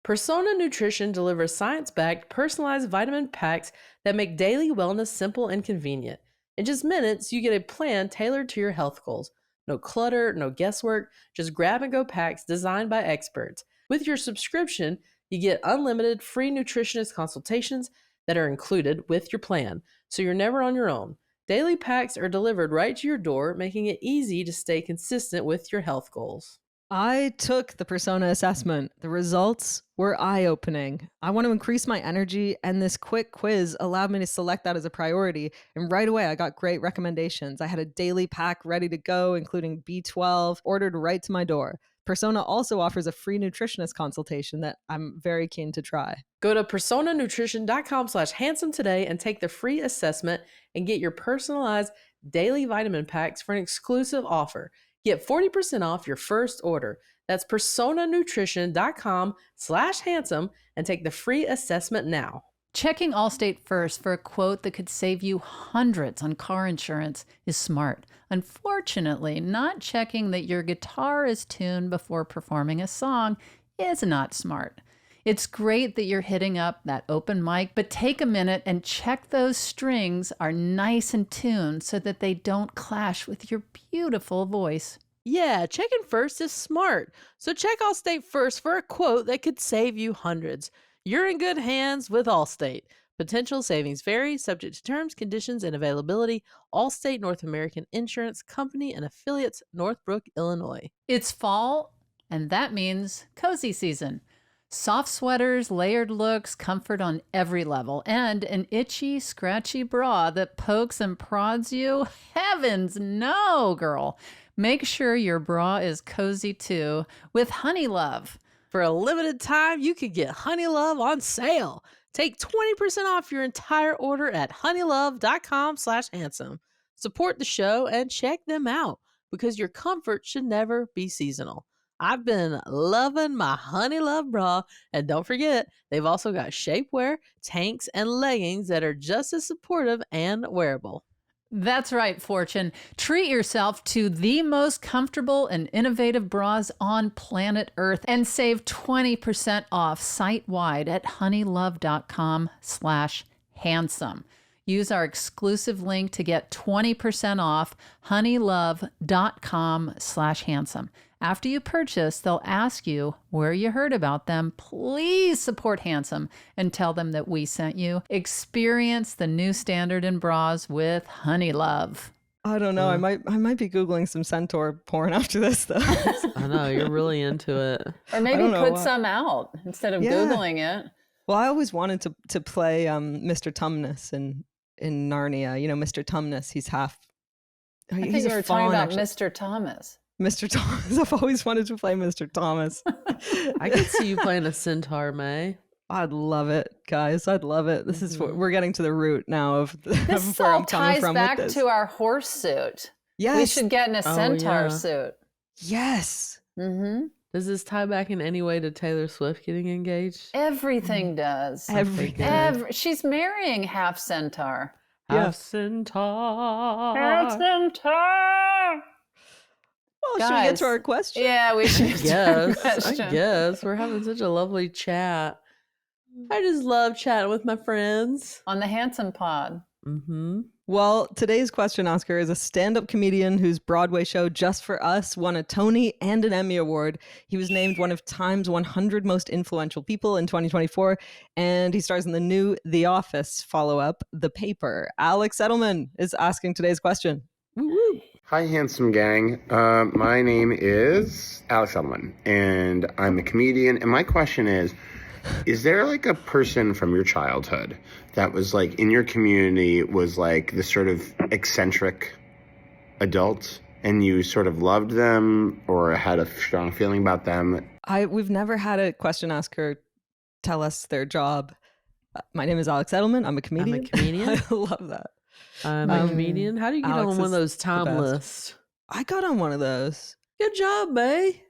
Persona Nutrition delivers science-backed, personalized vitamin packs that make daily wellness simple and convenient. In just minutes, you get a plan tailored to your health goals. No clutter, no guesswork, just grab-and-go packs designed by experts. With your subscription, you get unlimited free nutritionist consultations that are included with your plan, so you're never on your own. Daily packs are delivered right to your door, making it easy to stay consistent with your health goals. I took the persona assessment. The results were eye-opening. I want to increase my energy, and this quick quiz allowed me to select that as a priority. And right away, I got great recommendations. I had a daily pack ready to go, including B12, ordered right to my door. Persona also offers a free nutritionist consultation that I'm very keen to try. Go to personanutrition.com/handsome today and take the free assessment and get your personalized daily vitamin packs for an exclusive offer. Get 40% off your first order. That's personanutrition.com/handsome and take the free assessment now. Checking Allstate first for a quote that could save you hundreds on car insurance is smart. Unfortunately, not checking that your guitar is tuned before performing a song is not smart. It's great that you're hitting up that open mic, but take a minute and check those strings are nice and tuned so that they don't clash with your beautiful voice. Yeah, checking first is smart. So check Allstate first for a quote that could save you hundreds. You're in good hands with Allstate. Potential savings vary, subject to terms, conditions, and availability. Allstate North American Insurance Company and affiliates, Northbrook, Illinois. It's fall, and that means cozy season. Soft sweaters, layered looks, comfort on every level, and an itchy, scratchy bra that pokes and prods you? Heavens no, girl. Make sure your bra is cozy too with Honey Love. For a limited time, you could get Honey Love on sale. Take 20% off your entire order at honeylove.com/handsome. Support the show and check them out because your comfort should never be seasonal. I've been loving my Honey Love bra, and don't forget, they've also got shapewear, tanks, and leggings that are just as supportive and wearable. That's right, Fortune. Treat yourself to the most comfortable and innovative bras on planet Earth and save 20% off site-wide at honeylove.com/handsome. Use our exclusive link to get 20% off honeylove.com/handsome. After you purchase, they'll ask you where you heard about them. Please support Handsome and tell them that we sent you. Experience the new standard in bras with Honey Love. I don't know. I might be Googling some Centaur porn after this, though. I know, you're really into it. Or maybe don't know put why. some out instead of Yeah. Googling it. Well, I always wanted to play Mr. Tumnus in Narnia. You know, Mr. Tumnus, he's half... I think he's you a were talking fawn, about actually. Mr. Thomas. Mr. Thomas. I've always wanted to play Mr. Thomas. I could see you playing a centaur, May. I'd love it, guys. I'd love it. This is what we're getting to the root now of, This of where all I'm coming ties from back with this. to our horse suit. Yes. We should get in a centaur yeah. suit. Yes. Mm-hmm. Does this tie back in any way to Taylor Swift getting engaged? Everything does. Everything. She's marrying half centaur. Yeah. Half centaur. Centaur. Well, should we get Guys. to our question? Yeah, we should. I Question. guess. We're having such a lovely chat. I just love chatting with my friends. On the Handsome Pod. Mm-hmm. Well, today's question asker is a stand-up comedian whose Broadway show Just for Us won a Tony and an Emmy Award. He was named one of Time's 100 most influential people in 2024, and he stars in the new The Office follow-up, The Paper. Alex Edelman is asking today's question. Woo-woo. Hi, handsome gang. My name is Alex Edelman, and I'm a comedian. And my question is there like a person from your childhood that was like in your community was like this sort of eccentric adult, and you sort of loved them or had a strong feeling about them? We've never had a question asker tell us their job. My name is Alex Edelman. I'm a comedian. comedian? I love that. I'm a comedian. How do you get Alex on one of is those the time best. lists? I got on one of those. Good job, May.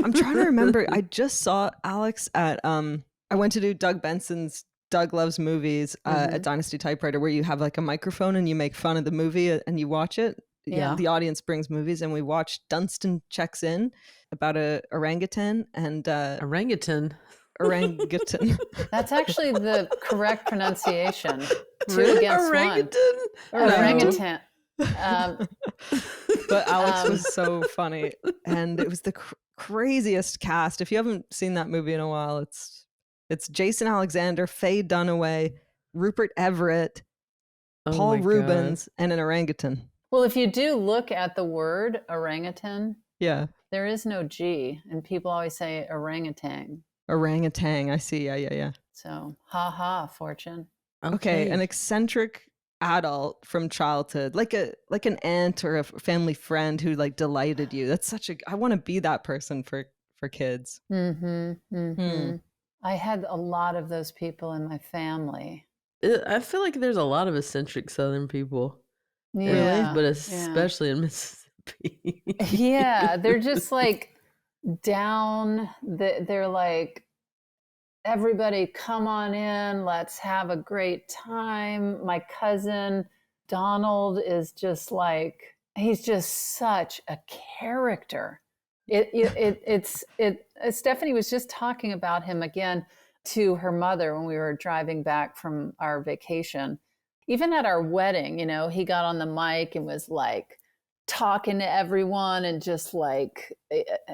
I'm trying to remember. I just saw Alex at I went to do Doug Benson's Doug Loves Movies at Dynasty Typewriter, where you have like a microphone and you make fun of the movie and you watch it. Yeah. The audience brings movies, and we watched Dunstan Checks In about a orangutan and Orangutan. orangutan. That's actually the correct pronunciation. Two against Orangutan? one. Orangutan. But Alex was so funny, and it was the craziest cast. If you haven't seen that movie in a while, it's Jason Alexander, Faye Dunaway, Rupert Everett, Oh Paul my Rubens, and an orangutan. Well, if you do look at the word orangutan Yeah. There is no G, and people always say orangutan. Orangutan. I see. Yeah. So, ha ha, Fortune. Okay, an eccentric adult from childhood, like an aunt or a family friend who like delighted you. That's such a. I want to be that person for kids. I had a lot of those people in my family. I feel like there's a lot of eccentric Southern people. Yeah, But especially in Mississippi. yeah, they're just like down. They're like, everybody come on in, let's have a great time. My cousin Donald is just like, he's just such a character. Stephanie was just talking about him again to her mother when we were driving back from our vacation. Even at our wedding, he got on the mic and was like talking to everyone and just like,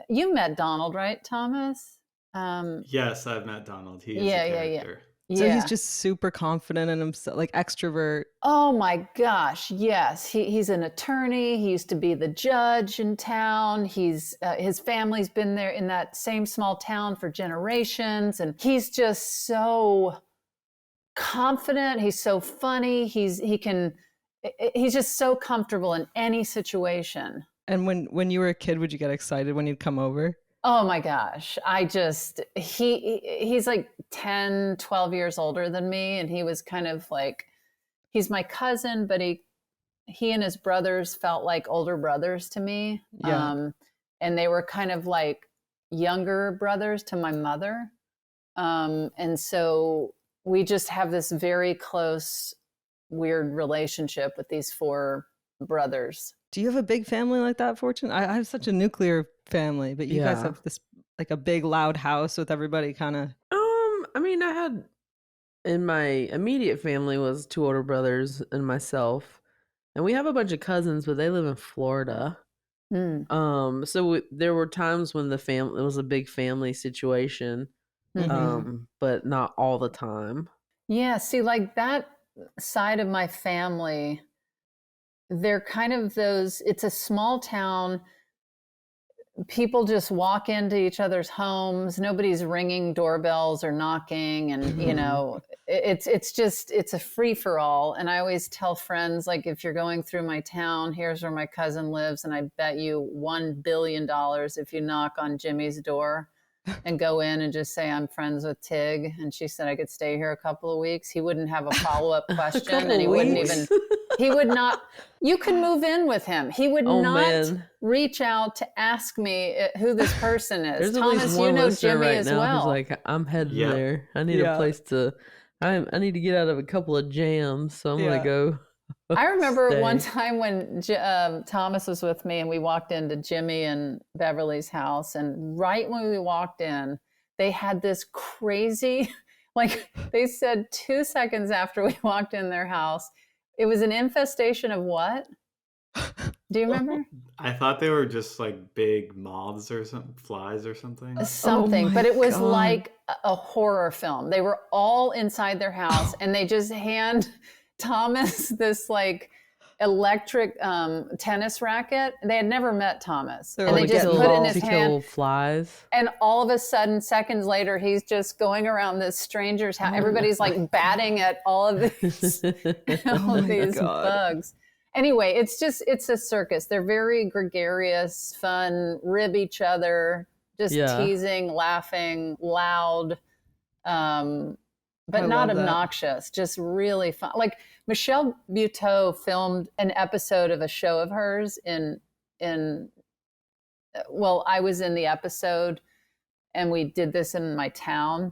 you met Donald, right, Thomas? Yes, I've met Donald. He is Yeah, a yeah, yeah. character. So he's just super confident in himself, like extrovert. Oh my gosh, yes. He's an attorney. He used to be the judge in town. His family's been there in that same small town for generations, and he's just so confident. He's so funny. He's just so comfortable in any situation. And when you were a kid, would you get excited when he'd come over? Oh my gosh. He's like 10, 12 years older than me. And he was kind of like, he's my cousin, but he and his brothers felt like older brothers to me. Yeah. And they were kind of like younger brothers to my mother. And so we just have this very close, weird relationship with these four brothers. Do you have a big family like that, Fortune? I have such a nuclear family, but you guys have this like a big loud house with everybody kind of. I mean, I had in my immediate family was 2 older brothers and myself, and we have a bunch of cousins, but they live in Florida. So there were times when it was a big family situation, but not all the time. Yeah, see, like that side of my family, they're kind of those, it's a small town. People just walk into each other's homes. Nobody's ringing doorbells or knocking. And, it's a free for all. And I always tell friends, like, if you're going through my town, here's where my cousin lives. And I bet you $1 billion if you knock on Jimmy's door and go in and just say, I'm friends with Tig. And she said I could stay here a couple of weeks. He wouldn't have a follow-up question. And he wouldn't even, you could move in with him. He would not reach out to ask me who this person is. There's Thomas, you know Jimmy right as now well. who's like, I'm heading there. I need a place I need to get out of a couple of jams. So I'm going to go. I remember one time when Thomas was with me and we walked into Jimmy and Beverly's house. And right when we walked in, they had this crazy, like they said 2 seconds after we walked in their house, it was an infestation of what? Do you remember? I thought they were just like big moths or something, flies or something. But it was like a horror film. They were all inside their house and they just hand Thomas this like electric tennis racket. They had never met Thomas. And they just put it in his hand. Flies. And all of a sudden, seconds later, he's just going around this stranger's house. Everybody's like batting at all of these, bugs. Anyway, it's a circus. They're very gregarious, fun, rib each other, just teasing, laughing, loud, but not obnoxious, just really fun. Like Michelle Buteau filmed an episode of a show of hers I was in the episode and we did this in my town.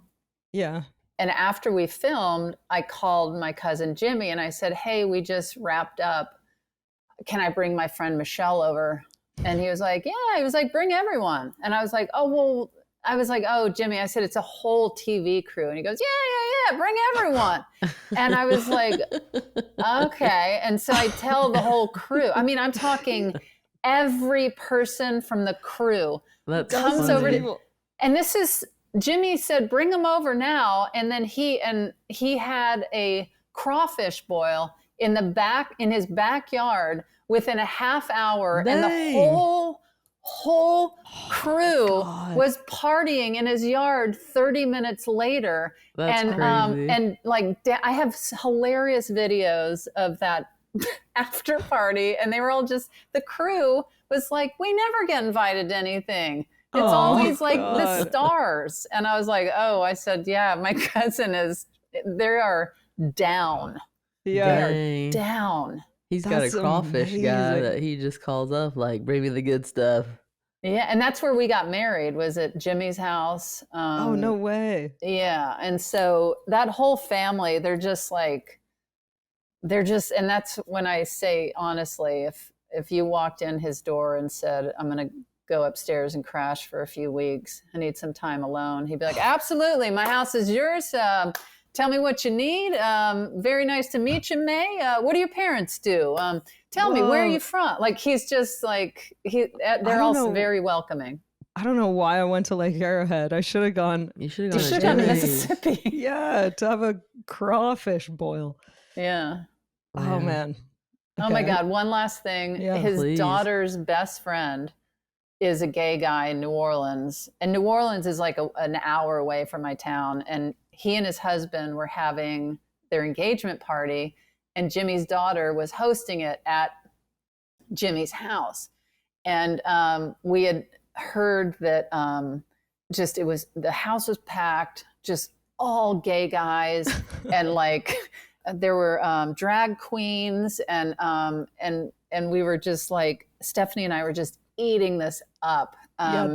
Yeah. And after we filmed, I called my cousin Jimmy and I said, hey, we just wrapped up. Can I bring my friend Michelle over? And he was like, yeah. He was like, bring everyone. And I was like, oh, Jimmy, I said, it's a whole TV crew. And he goes, yeah, bring everyone. And I was like, okay. And so I tell the whole crew. I mean, I'm talking every person from the crew comes over to, and this is, Jimmy said, bring them over now. And then he had a crawfish boil in his backyard within a half hour. Dang. And the whole crew God. was partying in his yard 30 minutes later. That's crazy. And like, I have hilarious videos of that after party, and they were all just, the crew was like, we never get invited to anything. It's always like the stars. And I was like, oh, I said, yeah, my cousin they are down. Yeah. They are down. He's got a That's crawfish guy amazing. that he just calls up like, bring me the good stuff. Yeah, and that's where we got married, was at Jimmy's house. Oh, no way. Yeah, and so that whole family, and that's when I say, honestly, if you walked in his door and said, I'm going to go upstairs and crash for a few weeks, I need some time alone, he'd be like, absolutely, my house is yours. Tell me what you need. Very nice to meet you, May. What do your parents do? Tell me, where are you from? Like, he's just like, they're also very welcoming. I don't know why I went to Lake Arrowhead. I should have gone. You should have You gone should to have to Jimmy's. Mississippi. Yeah, to have a crawfish boil. Yeah. Oh, man. Oh my Okay. God. One last thing. Yeah, His please. daughter's best friend is a gay guy in New Orleans. And New Orleans is like an hour away from my town. And he and his husband were having their engagement party, and Jimmy's daughter was hosting it at Jimmy's house. And we had heard that the house was packed, just all gay guys. And like, there were drag queens, and we were just like, Stephanie and I were just eating this up,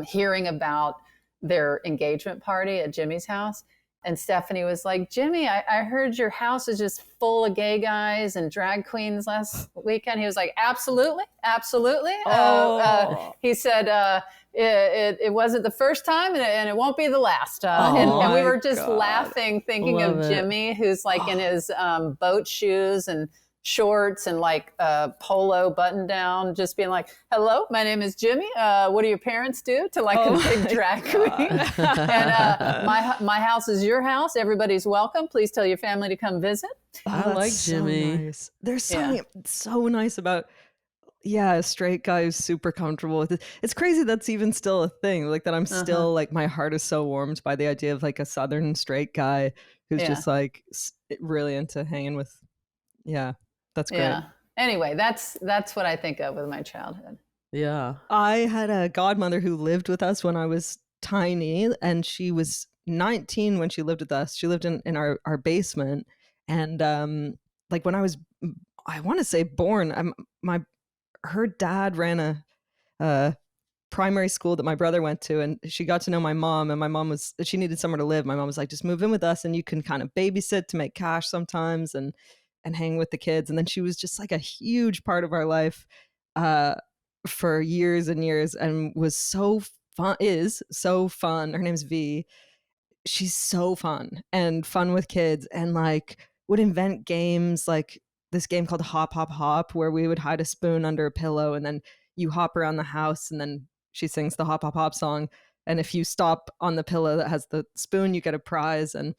hearing about their engagement party at Jimmy's house. And Stephanie was like, Jimmy, I heard your house is just full of gay guys and drag queens last weekend. He was like, absolutely, absolutely. He said, it wasn't the first time, and it won't be the last. And we were just laughing, thinking Love of it. Jimmy, who's like in his boat shoes and shorts and like a polo button down, just being like, hello, my name is Jimmy. What do your parents do? To like a big drag queen. And my house is your house. Everybody's welcome. Please tell your family to come visit. I that's like so Jimmy. nice. There's something so nice about, a straight guy who's super comfortable with it. It's crazy that's even still a thing. Like that I'm still like, my heart is so warmed by the idea of like a Southern straight guy who's just like really into hanging with. Yeah, that's great. Yeah. Anyway, that's what I think of with my childhood. Yeah. I had a godmother who lived with us when I was tiny, and she was 19 when she lived with us. She lived in our basement. And like when I was, I want to say born, her dad ran a primary school that my brother went to, and she got to know my mom, and my mom she needed somewhere to live. My mom was like, just move in with us and you can kind of babysit to make cash sometimes and hang with the kids. And then she was just like a huge part of our life for years and years, and is so fun. Her name's V. She's so fun with kids, and like would invent games like this game called Hop Hop Hop, where we would hide a spoon under a pillow and then you hop around the house, and then she sings the Hop Hop Hop song. And if you stop on the pillow that has the spoon, you get a prize. And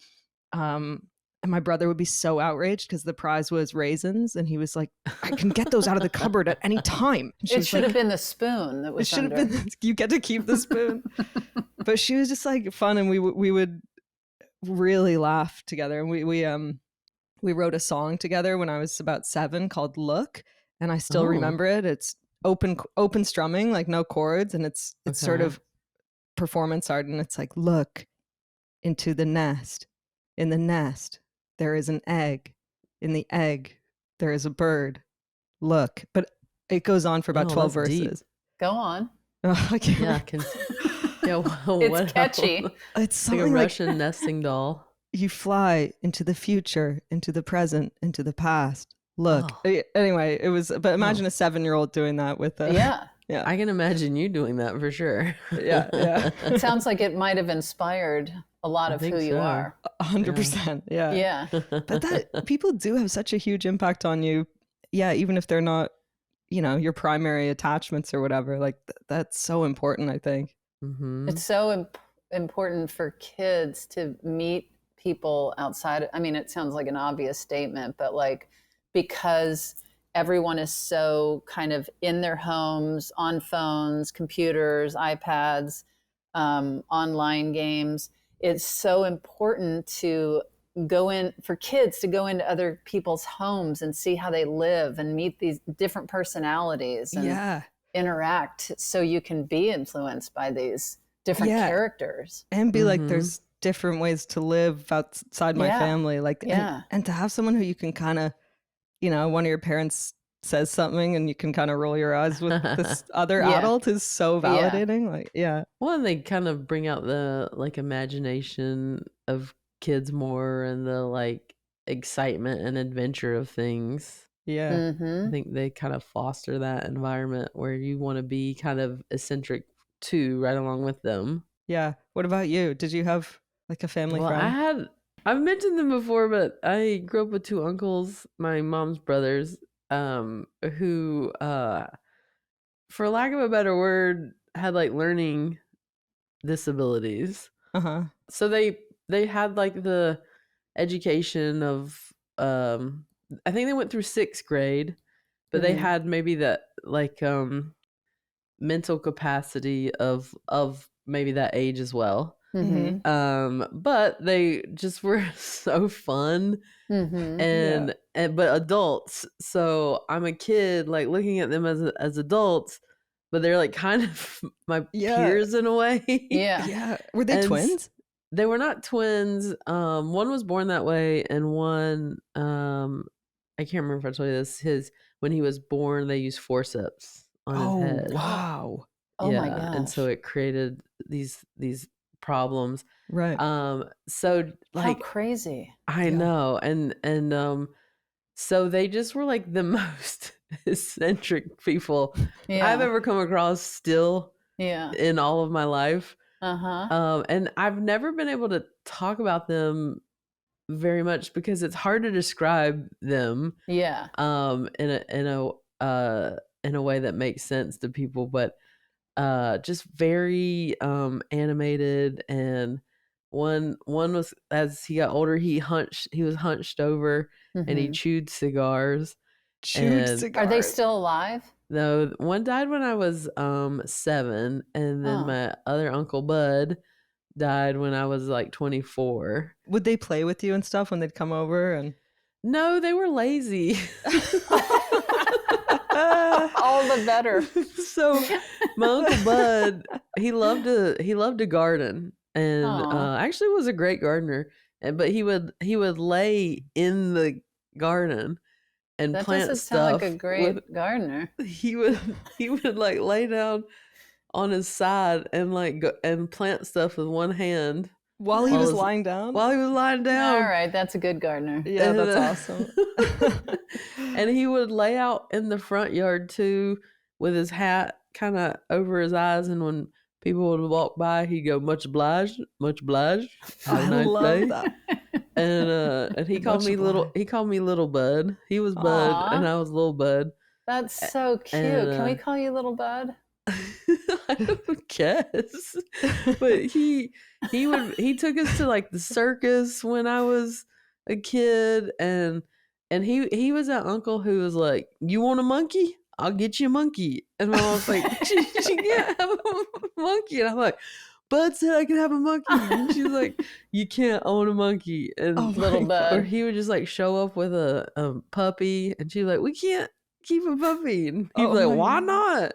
my brother would be so outraged because the prize was raisins, and he was like, I can get those out of the cupboard at any time. It should have been the spoon that was under. Have been, you get to keep the spoon. But she was just like fun, and we would really laugh together. And we wrote a song together when I was about 7 called Look, and I still remember it. It's open strumming, like no chords, and it's sort of performance art, and it's like, look into the nest. In the nest there is an egg. In the egg there is a bird. Look. But it goes on for about 12 verses. Deep. Go on. Oh, I can't It's catchy. It's like a something like Russian nesting doll. you fly into the future, into the present, into the past. Look. Anyway, it was, but imagine a 7-year-old doing that with a. Yeah. I can imagine you doing that for sure. Yeah. It sounds like it might have inspired a lot of who you are. 100%. Yeah. Yeah. But that people do have such a huge impact on you. Yeah. Even if they're not, your primary attachments or whatever, like that's so important, I think. Mm-hmm. It's so important for kids to meet people outside. I mean, it sounds like an obvious statement, but like, because everyone is so kind of in their homes, on phones, computers, iPads, online games. It's so important to for kids to go into other people's homes and see how they live and meet these different personalities and interact, so you can be influenced by these different characters and be like, there's different ways to live outside my family, like, and to have someone who you can kind of, you know, one of your parents says something and you can kind of roll your eyes with this other adult is so validating. Like, well, and they kind of bring out the like imagination of kids more, and the like excitement and adventure of things. I think they kind of foster that environment where you want to be kind of eccentric too, right along with them. What about you? Did you have like a family friend? I've mentioned them before, but I grew up with two uncles, my mom's brothers, who for lack of a better word, had like learning disabilities. So they had like the education of I think they went through 6th grade, but they had maybe that like mental capacity of maybe that age as well. But they just were so fun and but adults. So I'm a kid like looking at them as adults, but they're like kind of my peers in a way. Were they twins? They were not twins. One was born that way, and one I can't remember if I told you this. When he was born, they used forceps on his head. Wow. Oh my gosh. And so it created these problems. Right. So like how crazy. I know. And so they just were like the most eccentric people I've ever come across still in all of my life. And I've never been able to talk about them very much because it's hard to describe them in a way that makes sense to people, but just very animated. And one was, as he got older, he was hunched over and he chewed cigars. Are they still alive? No, one died when I was 7, and then my other uncle Bud died when I was like 24. Would they play with you and stuff when they'd come over? And no, they were lazy. All the better. So my uncle Bud, he loved to garden, and actually was a great gardener. But he would lay in the garden and that plant doesn't stuff. Sound like a great gardener. He would like lay down on his side and like go and plant stuff with one hand while he was lying down. While he was lying down. All right, that's a good gardener. Yeah, that's awesome. And he would lay out in the front yard too, with his hat kind of over his eyes, and when people would walk by, he'd go, "Much obliged, much obliged. Have a nice day." That. And he called me little Bud. He was Bud and I was little Bud. That's so cute. Can we call you little Bud? I don't guess. But he took us to like the circus when I was a kid, and he was that uncle who was like, "You want a monkey? I'll get you a monkey." And my mom was like, she can't have a monkey. And I'm like, "Bud said I could have a monkey." And she's like, "You can't own a monkey." And little Bud. Or he would just like show up with a puppy, and she's like, "We can't keep a puppy." And he's like, "Why not?"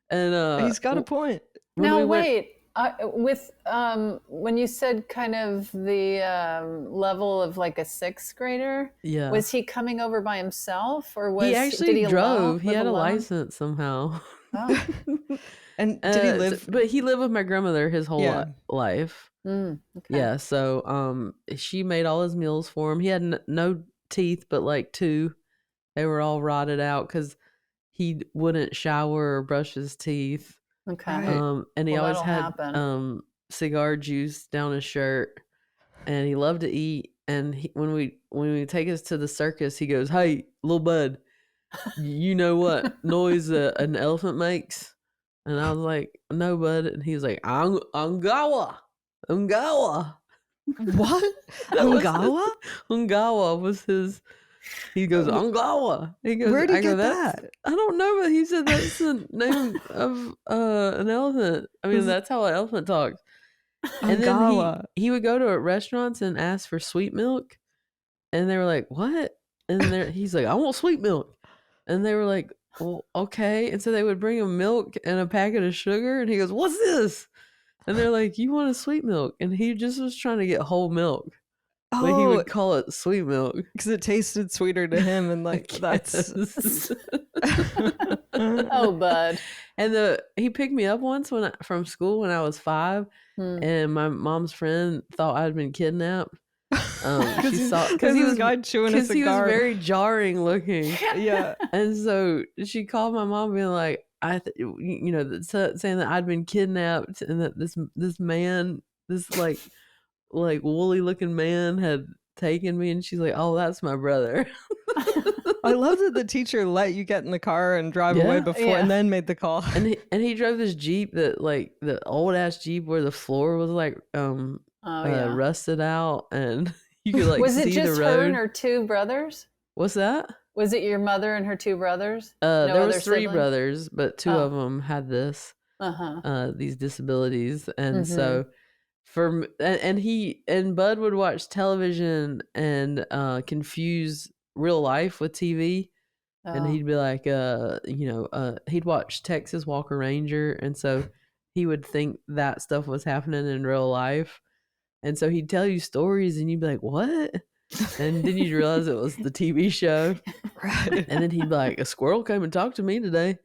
And he's got a point. Now wait, with when you said kind of the level of like a 6th grader, was he coming over by himself, or was he actually did he drove? He had alone? a license somehow. Oh. And did he live? But he lived with my grandmother his whole life. Okay. Yeah, so she made all his meals for him. He had no teeth, but like 2. They were all rotted out because he wouldn't shower or brush his teeth. Okay. And he always had cigar juice down his shirt, and he loved to eat. And when we take us to the circus, he goes, "Hey, little Bud, you know what noise an elephant makes?" And I was like, "No, Bud." And he was like, "Ungawa, Ungawa." What? Ungawa? Ungawa was He goes, Angawa. He goes, Where'd he I go, get "That's- that? I don't know, but he said that's the name of an elephant. I mean, that's how an elephant talks. And then Angawa. he would go to restaurants and ask for sweet milk, and they were like, "What?" And he's like, "I want sweet milk," and they were like, "Well, okay." And so they would bring him milk and a packet of sugar, and he goes, "What's this?" And they're like, "You want a sweet milk?" And he just was trying to get whole milk, but he Oh, would call it sweet milk. because it tasted sweeter to him, and like that's. Yes. Oh, bud. And he picked me up once from school when I was 5, and my mom's friend thought I'd been kidnapped. She saw Because he was a guy chewing a because he was cigar. very jarring looking, Yeah. and so she called my mom, being like, saying that I'd been kidnapped, and that this man, this like woolly looking man, had taken me, and she's like, "Oh, that's my brother." I love that the teacher let you get in the car and drive away Yeah. before and then made the call. And he drove this Jeep that, like, the old ass Jeep where the floor was like rusted out, and you could like Was see it just the road. her and her 2 brothers? What's that? Was it your mother and her 2 brothers? There other was 3 siblings? brothers, but 2 Oh. of them had Uh-huh. these disabilities, and Mhm. so and Bud would watch television and confuse real life with TV. And Oh. he'd be like, he'd watch Texas Walker Ranger, and so he would think that stuff was happening in real life, and so he'd tell you stories, and you'd be like, "What?" And then you'd realize it was the TV show, Right. and then he'd be like, "A squirrel came and talked to me today,"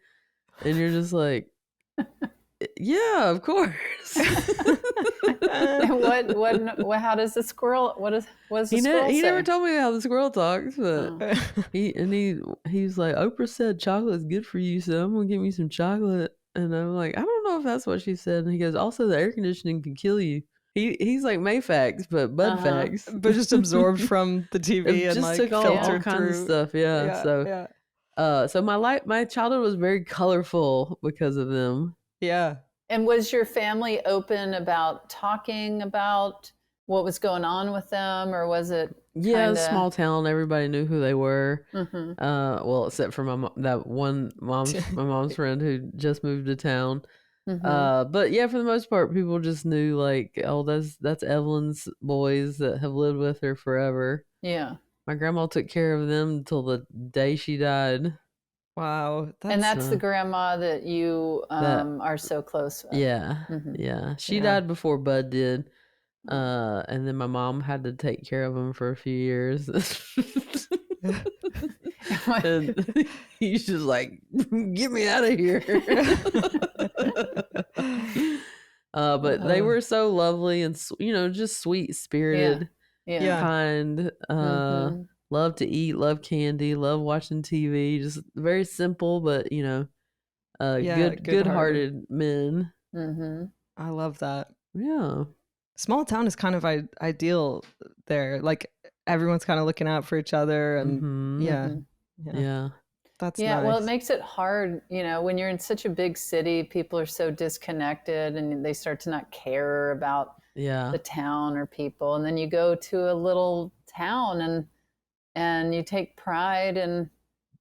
and you're just like, "Yeah, of course." What how does the squirrel what does the squirrel He say? never told me how the squirrel talks, but Oh. he's like, Oprah said chocolate's good for you, so I'm gonna give me some chocolate. And I'm like, I don't know if that's what she said. And he goes, also the air conditioning can kill you. He's like Mayfax, but Bud facts. But just absorbed from the TV It and just like took all filtered kinds through. of stuff. Yeah. So my childhood was very colorful because of them. Yeah. And was your family open about talking about what was going on with them, or was it Yeah, kinda... small town. Everybody knew who they were. Mhm. Well, except for my mom's friend who just moved to town. Mhm. But yeah, for the most part, people just knew, like, oh, that's Evelyn's boys that have lived with her forever. Yeah. My grandma took care of them until the day she died. Wow. And that's the grandma that you that- are so close with. Yeah, Mhm. yeah. She Yeah. died before Bud did. And then my mom had to take care of him for a few years. And he's just like, get me out of here. But they were so lovely and, just sweet spirited, Yeah. kind, Mhm. love to eat, love candy, love watching TV, just very simple, but, good hearted men. Mhm. I love that. Yeah. Small town is kind of ideal there. Like everyone's kind of looking out for each other, and Mhm. yeah, Mhm. Yeah. that's Yeah, nice. well, it makes it hard, when you're in such a big city, people are so disconnected and they start to not care about Yeah. the town or people. And then you go to a little town and you take pride in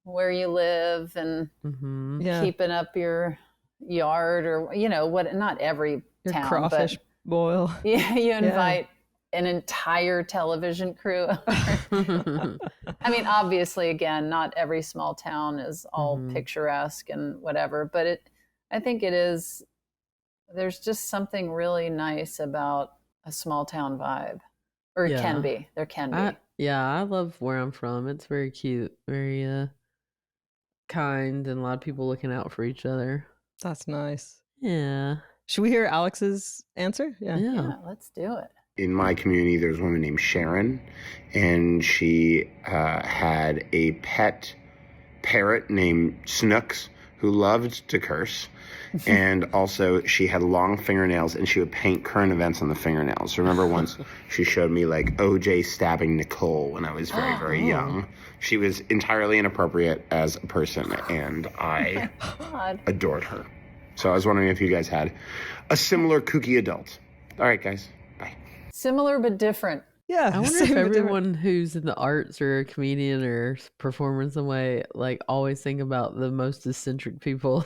where you live and Mm-hmm. Yeah, keeping up your yard or, what, not every your town, crawfish boil. but yeah, you invite an entire television crew. I mean, obviously, again, not every small town is all Mhm. picturesque and whatever, but I think it is, there's just something really nice about a small town vibe. Or it can Yeah. be. There can be. I love where I'm from. It's very cute, very kind, and a lot of people looking out for each other. That's nice. Yeah. Should we hear Alex's answer? Yeah. Yeah, let's do it. In my community, there's a woman named Sharon, and she had a pet parrot named Snooks who loved to curse. And also, she had long fingernails, and she would paint current events on the fingernails. Remember once she showed me, like, OJ stabbing Nicole when I was very, very young. She was entirely inappropriate as a person, and I God. adored her. So I was wondering if you guys had a similar kooky adult. All right, guys. Bye. Similar but different. Yeah. I wonder same if but different. everyone who's in the arts or a comedian or performer in some way, like, always think about the most eccentric people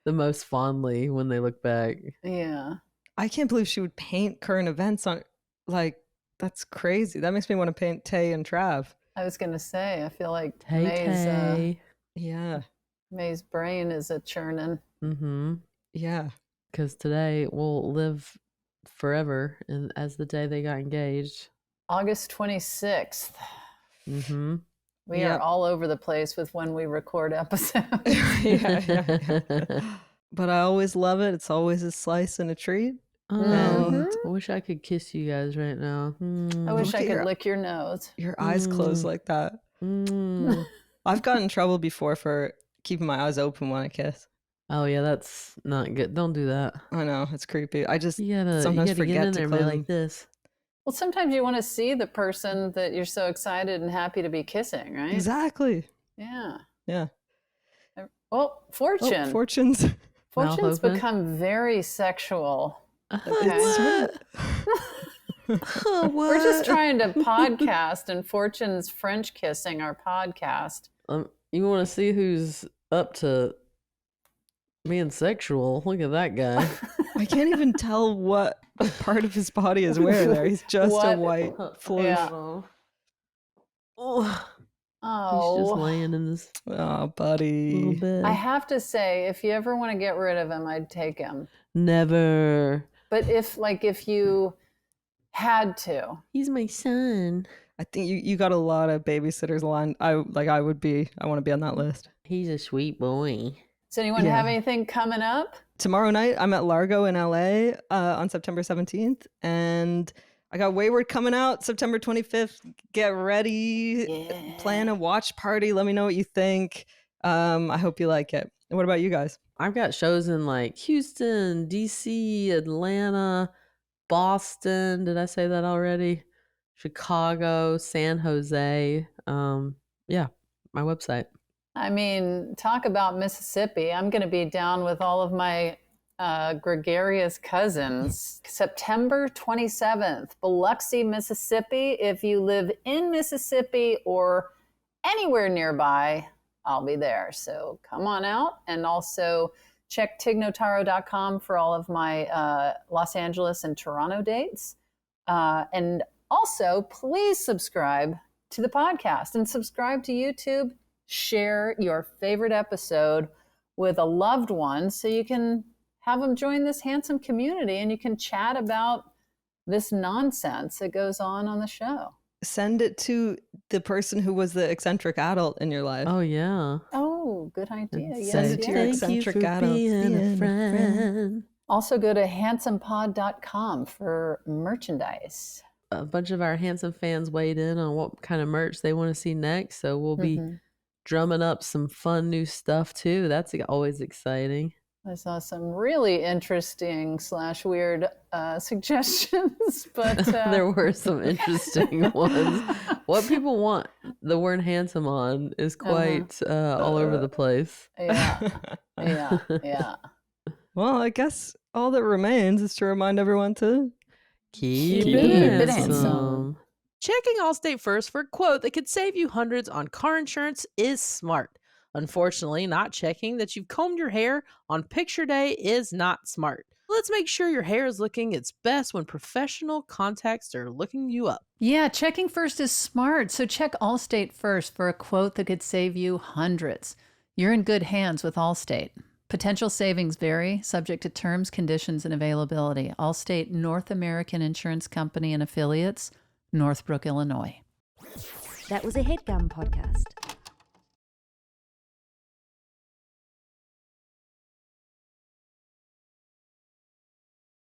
the most fondly when they look back. Yeah. I can't believe she would paint current events on, like, that's crazy. That makes me want to paint Tay and Trav. I was going to say, I feel like Tay. Yeah. May's brain is a churning. Mm-hmm. Yeah. Because today will live forever and as the day they got engaged. August 26th. Mm-hmm. We are all over the place with when we record episodes. yeah. But I always love it. It's always a slice and a treat. I wish I could kiss you guys right now. I wish I could lick your nose. Your eyes closed like that. I've gotten in trouble before for keeping my eyes open when I kiss. Oh yeah, that's not good. Don't do that. I know, it's creepy. I just You gotta sometimes forget get in to there, close man, them. like this. Well, sometimes you want to see the person that you're so excited and happy to be kissing, right? Exactly. Yeah. Yeah. Well, Fortune. Oh, fortunes. Fortune's Malhoven. become very sexual. It's We're just trying to podcast, and Fortune's French kissing our podcast. You want to see who's up to being sexual? Look at that guy. I can't even tell what part of his body is where there. He's just a white floosh. Yeah. He's just laying in this Oh, buddy. little bed. I have to say, if you ever want to get rid of him, I'd take him. Never. But if you had to, He's my son. I think you got a lot of babysitters lined. I want to be on that list. He's a sweet boy. does anyone have anything coming up? Tomorrow night, I'm at Largo in LA on September 17th. And I got Wayward coming out September 25th. Get ready. Plan a watch party. Let me know what you think. I hope you like it. What about you guys? I've got shows in like Houston, DC, Atlanta, Boston. Did I say that already? Chicago, San Jose. Yeah, my website. I mean, talk about Mississippi. I'm going to be down with all of my gregarious cousins. September 27th, Biloxi, Mississippi. If you live in Mississippi or anywhere nearby, I'll be there. So come on out, and also check tignotaro.com for all of my Los Angeles and Toronto dates. And also, please subscribe to the podcast and subscribe to YouTube. Share your favorite episode with a loved one so you can have them join this handsome community and you can chat about this nonsense that goes on the show. Send it to the person who was the eccentric adult in your life. Oh, yeah. Oh, good idea. Yes, Send it to your Thank you eccentric for adult. being a friend. Also go to handsomepod.com for merchandise. A bunch of our handsome fans weighed in on what kind of merch they want to see next. So we'll be drumming up some fun new stuff too. That's always exciting. I saw some really interesting / weird suggestions, but there were some interesting ones. What people want the word handsome on is quite all over the place. Yeah. Well, I guess all that remains is to remind everyone to Keep it it handsome. handsome. Checking Allstate first for a quote that could save you hundreds on car insurance is smart. Unfortunately, not checking that you've combed your hair on picture day is not smart. Let's make sure your hair is looking its best when professional contacts are looking you up. Yeah, checking first is smart. So check Allstate first for a quote that could save you hundreds. You're in good hands with Allstate. Potential savings vary, subject to terms, conditions, and availability. Allstate North American Insurance Company and Affiliates, Northbrook, Illinois. That was a HeadGum podcast.